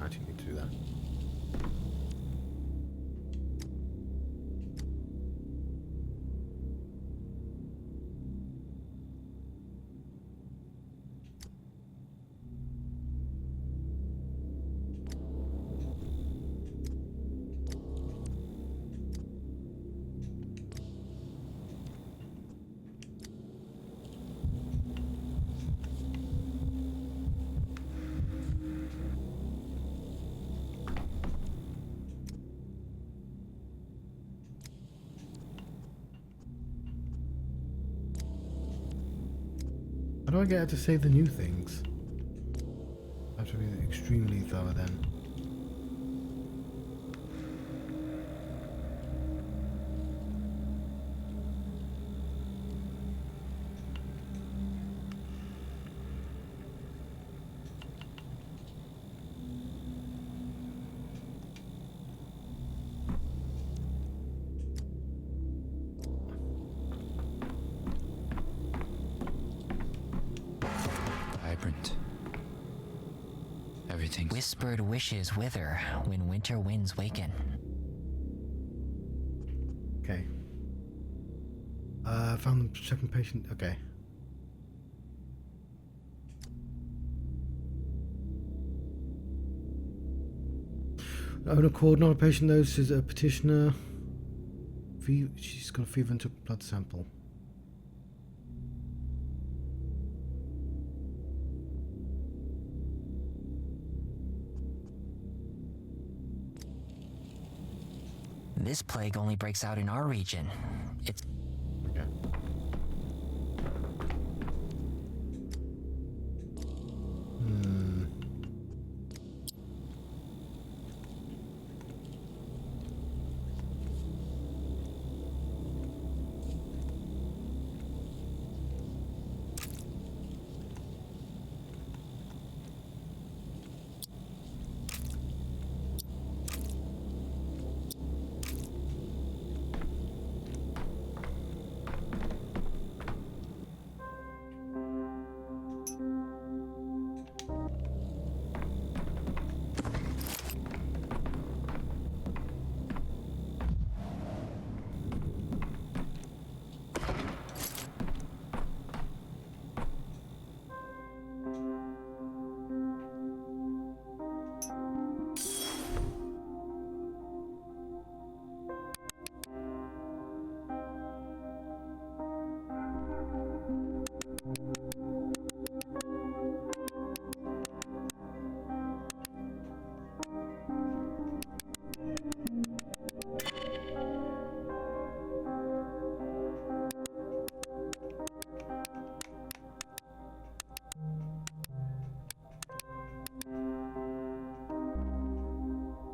actually need to do that. How do I get her to say the new things? I have to be extremely thorough then. Vibrant. Everything's Whispered wishes wither when winter winds waken. Okay. Found the second patient. Okay. Own accord, not a patient though. She's a petitioner. She's got a fever and took a blood sample. This plague only breaks out in our region. It's Okay.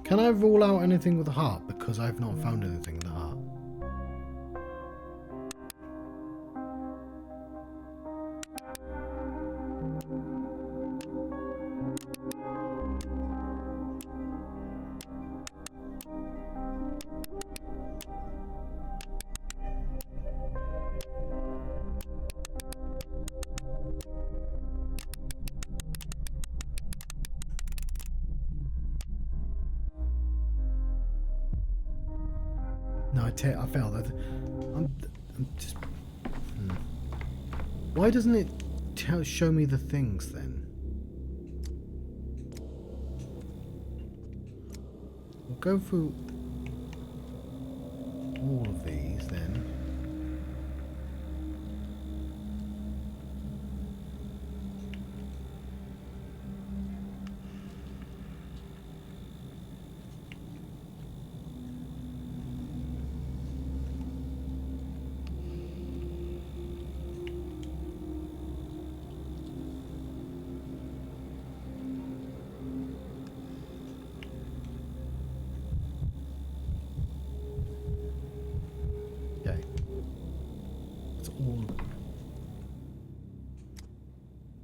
Can I rule out anything with the heart? Because I've not found anything with the heart. No, I failed. I'm just. Why doesn't it show me the things then? We'll go through all of these then.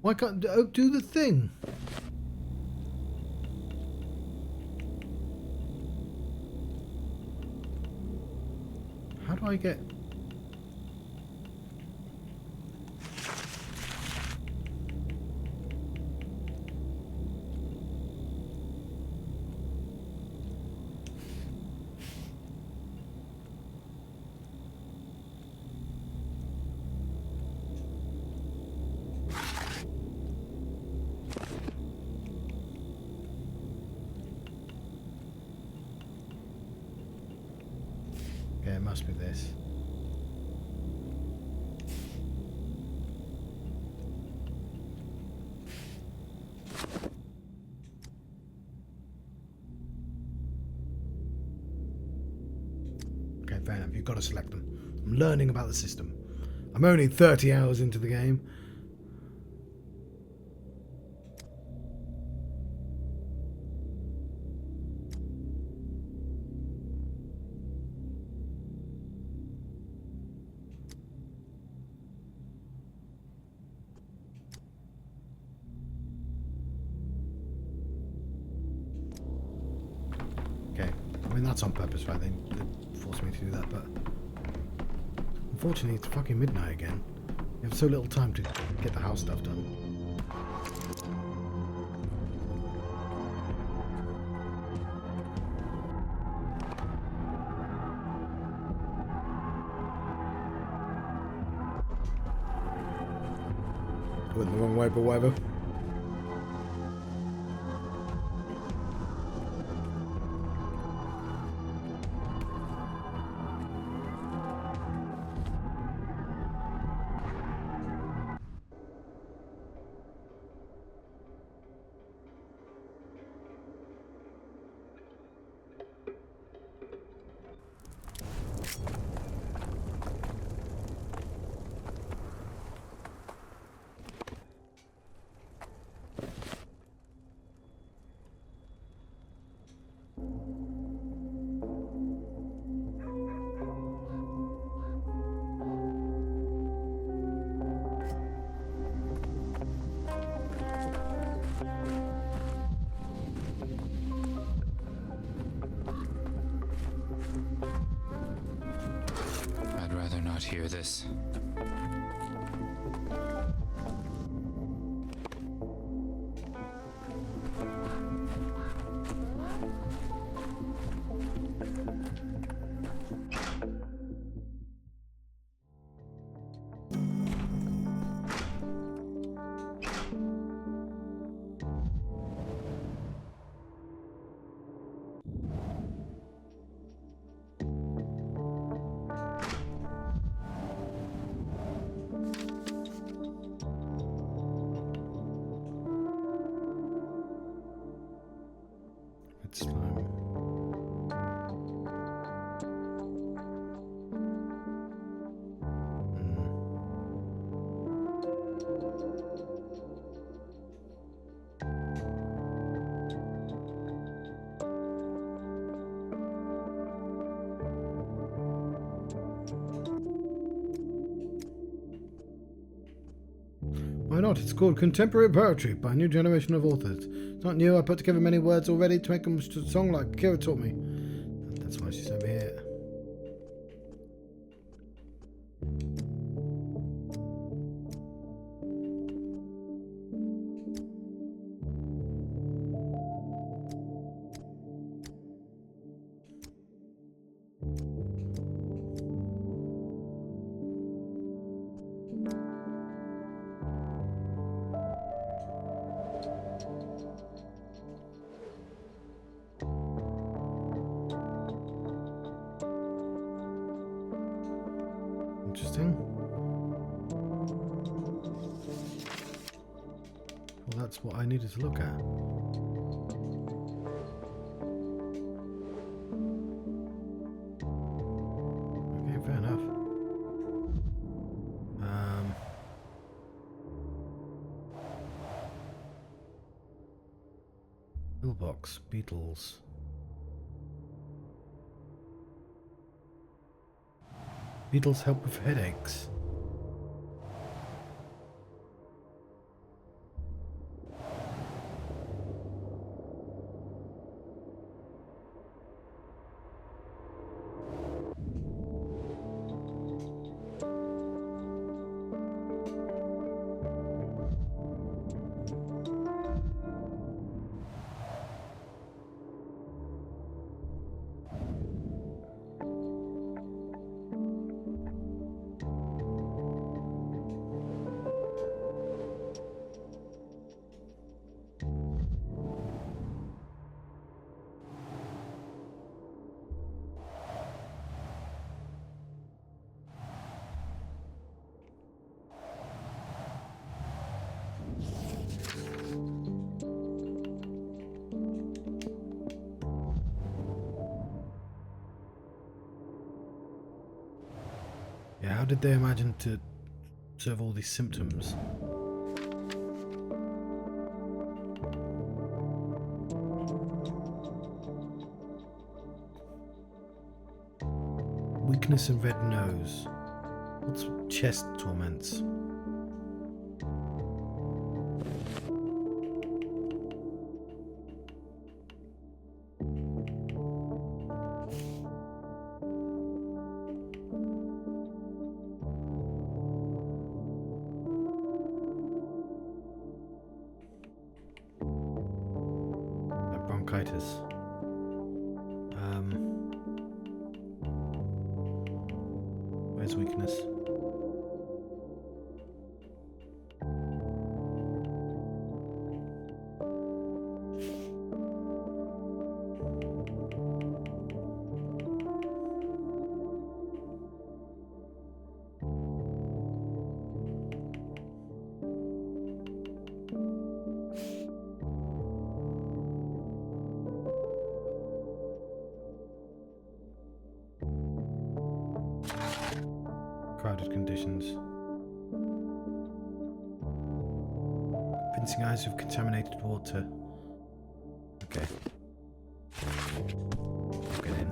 Why can't do the thing? How do I get? issue with this. Okay, fair enough. You've got to select them. I'm learning about the system. I'm only 30 hours into the game. Okay, I mean that's on purpose, right? They forced me to do that, but unfortunately it's fucking midnight again. You have so little time to get the house stuff done. Went the wrong way, but whatever. I'd rather not hear this. It's slow. Why not? It's called Contemporary Poetry by a new generation of authors. It's not new. I put together many words already to make them a song like Kira taught me. That's why she sent me here. Interesting. Well, that's what I needed to look at. Okay, fair enough. Pillbox, Beatles. Beetles help with headaches. did they imagine to serve all these symptoms? Weakness and red nose. What's chest torments? Bronchitis. Where's weakness? Crowded conditions. Convincing eyes of contaminated water. Okay. Get in.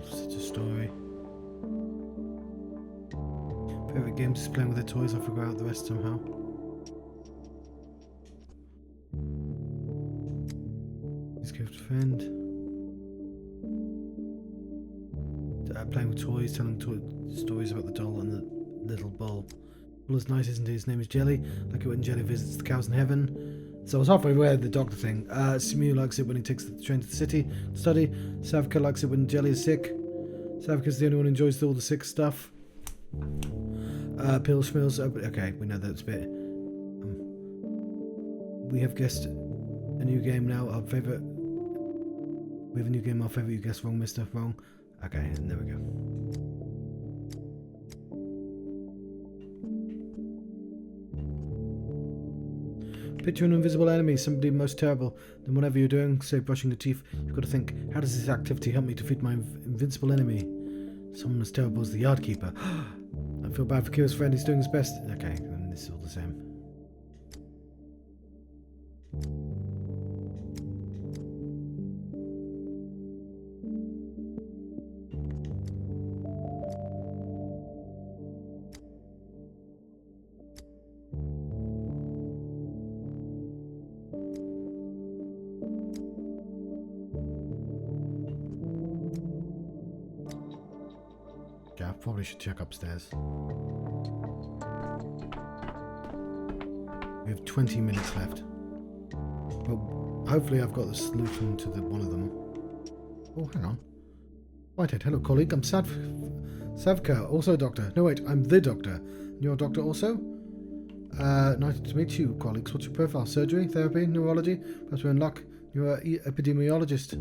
Such a story. Favorite game just playing with the toys. I'll figure out the rest somehow. His gift friend. Playing with toys, telling stories about the doll and the little bull. Bull is nice, isn't he? His name is Jelly. Like it when Jelly visits the cows in heaven. So I was halfway aware of the doctor thing. Simu likes it when he takes the train to the city to study. Savka likes it when Jelly is sick. Savka's the only one who enjoys all the sick stuff. Pills, schmills. Okay, we know that's a bit. We have guessed a new game now. Our favourite. We have a new game. Our favourite. You guessed wrong, Mister. Wrong. Okay, and there we go. Picture an invisible enemy, somebody most terrible. Then whatever you're doing, say brushing your teeth, you've got to think, how does this activity help me defeat my invincible enemy? Someone as terrible as the yard keeper. I feel bad for Kira's friend, he's doing his best. Okay, and this is all the same. Yeah, I probably should check upstairs. We have 20 minutes left. Well, hopefully I've got the solution to one of them. Oh, hang on. Whitehead, hello colleague, I'm Savka, also a doctor. No wait, I'm the doctor. You're a doctor also? Nice to meet you, colleagues. What's your profile? Surgery, therapy, neurology? Perhaps we're in luck. You're an epidemiologist.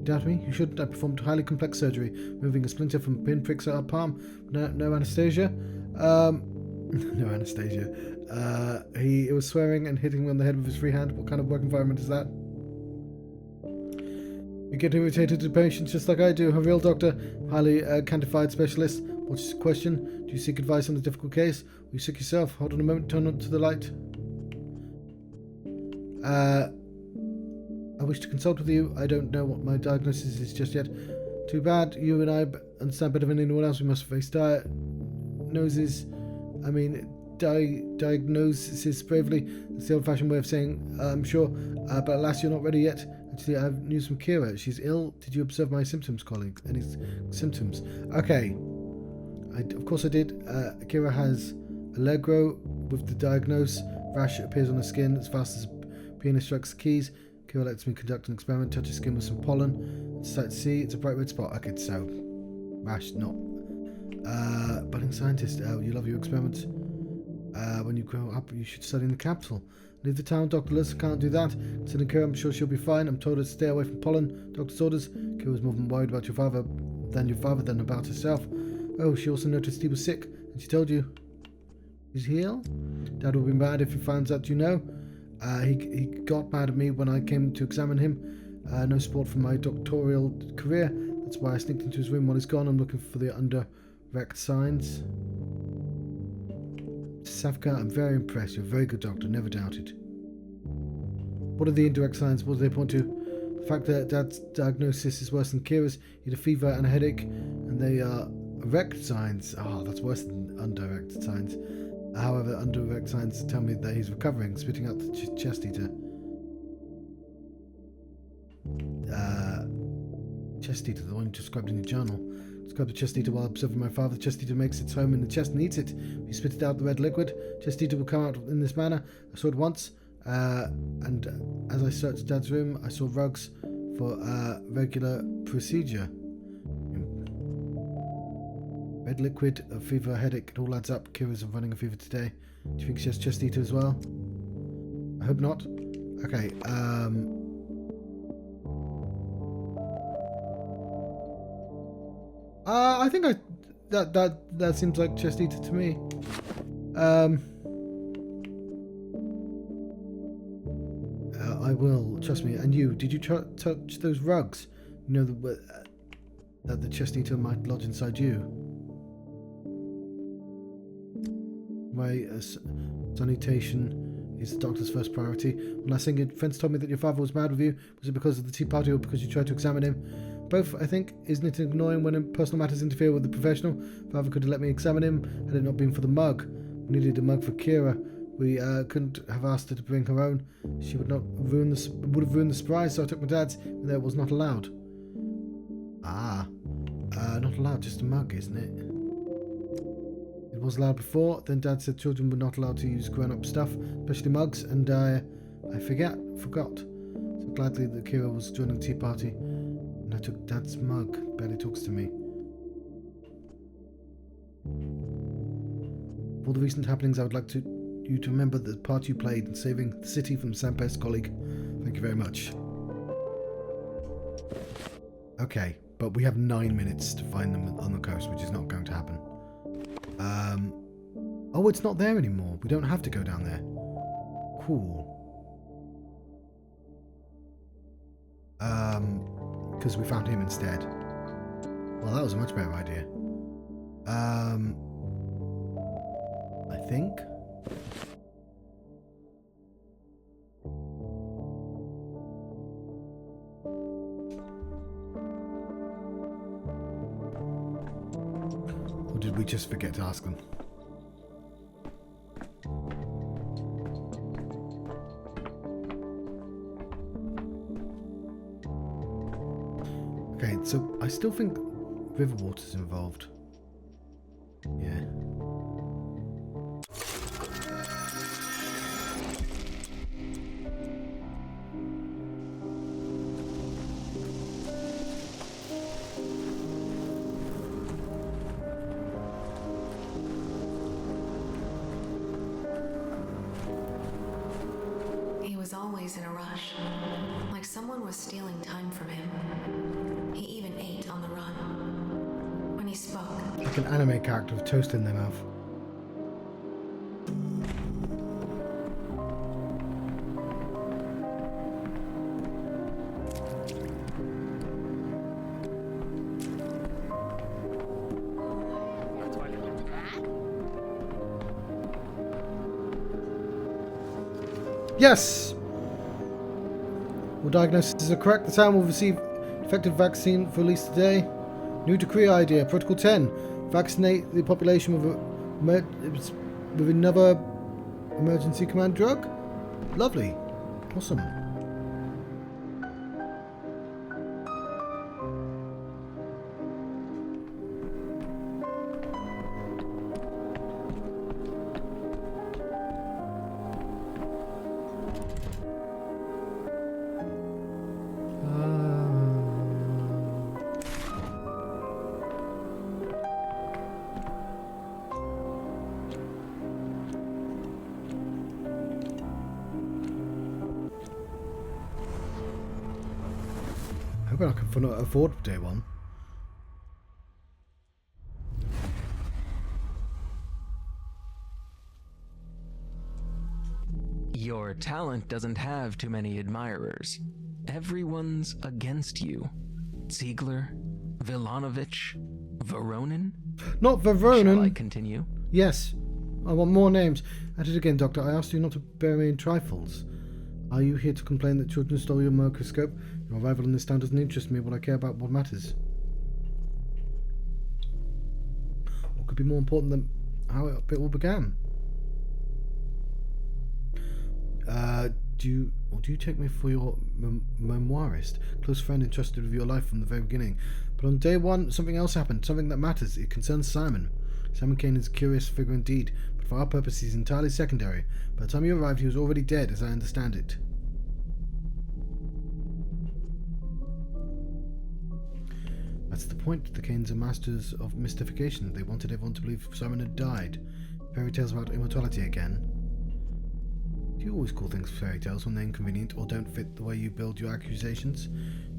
Doubt me? You shouldn't. I performed highly complex surgery, moving a splinter from pinpricks at our palm. No anesthesia. No anesthesia. He was swearing and hitting me on the head with his free hand. What kind of work environment is that? You get irritated to patients just like I do. A real doctor, highly quantified specialist. What's your question? Do you seek advice on a difficult case? Are you sick yourself? Hold on a moment. Turn on to the light. I wish to consult with you. I don't know what my diagnosis is just yet. Too bad. You and I understand better than anyone else. We must face diagnoses bravely. That's the old-fashioned way of saying I'm sure. But alas, you're not ready yet. Actually, I have news from Kira. She's ill. Did you observe my symptoms, colleague? Any symptoms? Okay. Of course I did. Kira has Allegro with the diagnose. Rash appears on her skin as fast as penis strikes the keys. Kira lets me conduct an experiment, touch his skin with some pollen. It's sight to see, it's a bright red spot. Okay, so Rash, not. Budding scientist, you love your experiments. When you grow up, you should study in the capital. Leave the town, Dr. Liz. Can't do that. Considering Kira, I'm sure she'll be fine. I'm told her to stay away from pollen. Doctor's orders. Kira was more worried about your father than about herself. Oh, she also noticed he was sick, and she told you. He's healed? Dad would be mad if he finds out, you know. He got mad at me when I came to examine him. No support for my doctoral career. That's why I sneaked into his room while he's gone. I'm looking for the under-rect signs. Safka, I'm very impressed. You're a very good doctor, never doubted. What are the indirect signs? What do they point to? The fact that Dad's diagnosis is worse than Kira's. He had a fever and a headache, and they are erect signs. Oh, that's worse than undirect signs. However, undirect signs tell me that he's recovering, spitting out the chest eater. Chest eater, the one you described in your journal. Describe the chest eater while observing my father. The chest eater makes its home in the chest and eats it. He spitted out the red liquid. Chest eater will come out in this manner. I saw it once, and as I searched Dad's room, I saw rugs for regular procedure. Red liquid, a fever, a headache, it all adds up. Kira's running a fever today. Do you think she has chest eater as well? I hope not. Okay, I think that seems like chest eater to me. I will, trust me. And you, did you touch those rugs? You know that the chest eater might lodge inside you. My sanitation is the doctor's first priority. When last thing your friends told me that your father was mad with you, was it because of the tea party or because you tried to examine him? Both, I think. Isn't it annoying when personal matters interfere with the professional? Father could have let me examine him had it not been for the mug. We needed a mug for Kira. We couldn't have asked her to bring her own. She would have ruined the surprise, so I took my dad's, even though it was not allowed. Not allowed, just a mug, isn't it? It was allowed before, then Dad said children were not allowed to use grown-up stuff, especially mugs, and I forgot. So gladly that Kira was joining the tea party, and I took Dad's mug. Barely talks to me. For all the recent happenings, I would like you to remember the part you played in saving the city from Sampest's colleague. Thank you very much. Okay, but we have 9 minutes to find them on the coast, which is not going to happen. Oh, it's not there anymore. We don't have to go down there. Cool. Because we found him instead. Well, that was a much better idea. I think. Or did we just forget to ask them? Okay, so I still think Riverwater's involved. Yeah. He was always in a rush, like someone was stealing time from him. He even ate on the run. When he spoke, Like an anime character with toast in their mouth. Yes! All diagnoses are correct. The town will receive effective vaccine for release today. New decree idea. Protocol 10. Vaccinate the population with another emergency command drug. Lovely. Awesome. hoping I can afford day one. Your talent doesn't have too many admirers. Everyone's against you. Ziegler, Vilanovich, Voronin? Not Shall I Voronin. continue? Yes. I want more names. At it again, Doctor. I asked you not to bury me in trifles. Are you here to complain that children stole your microscope? Your arrival in this town doesn't interest me. What I care about, what matters. What could be more important than how it all began? Do you take me for your memoirist, close friend entrusted with your life from the very beginning? But on day one, something else happened, something that matters. It concerns Simon. Simon Kane is a curious figure indeed, but for our purpose he's entirely secondary. By the time you arrived, he was already dead, as I understand it. That's the point. The Kanes are masters of mystification. They wanted everyone to believe Simon had died. Fairy tales about immortality again. Do you always call things fairy tales when they're inconvenient or don't fit the way you build your accusations?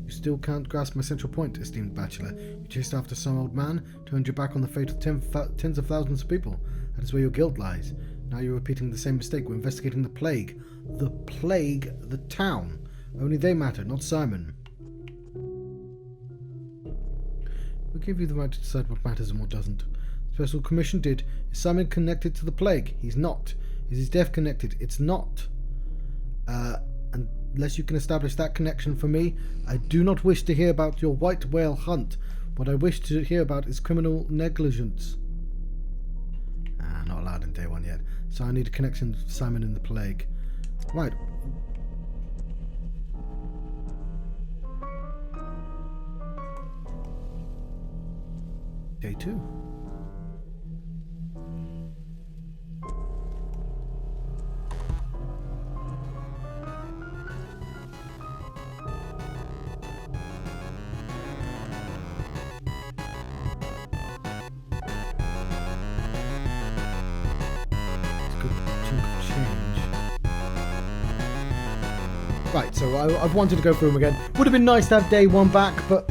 You still can't grasp my central point, esteemed bachelor. You chased after some old man, turned your back on the fate of tens of thousands of people. That is where your guilt lies. Now you're repeating the same mistake. We're investigating the plague. The plague, the town. Only they matter, not Simon. We'll give you the right to decide what matters and what doesn't. The Special Commission did. Is Simon connected to the plague? He's not. Is his death connected? It's not. Unless you can establish that connection for me, I do not wish to hear about your white whale hunt. What I wish to hear about is criminal negligence. Not allowed in day one yet. So I need a connection to Simon and the plague. Right. Day 2. Right, so I've wanted to go through them again. Would have been nice to have day 1 back, but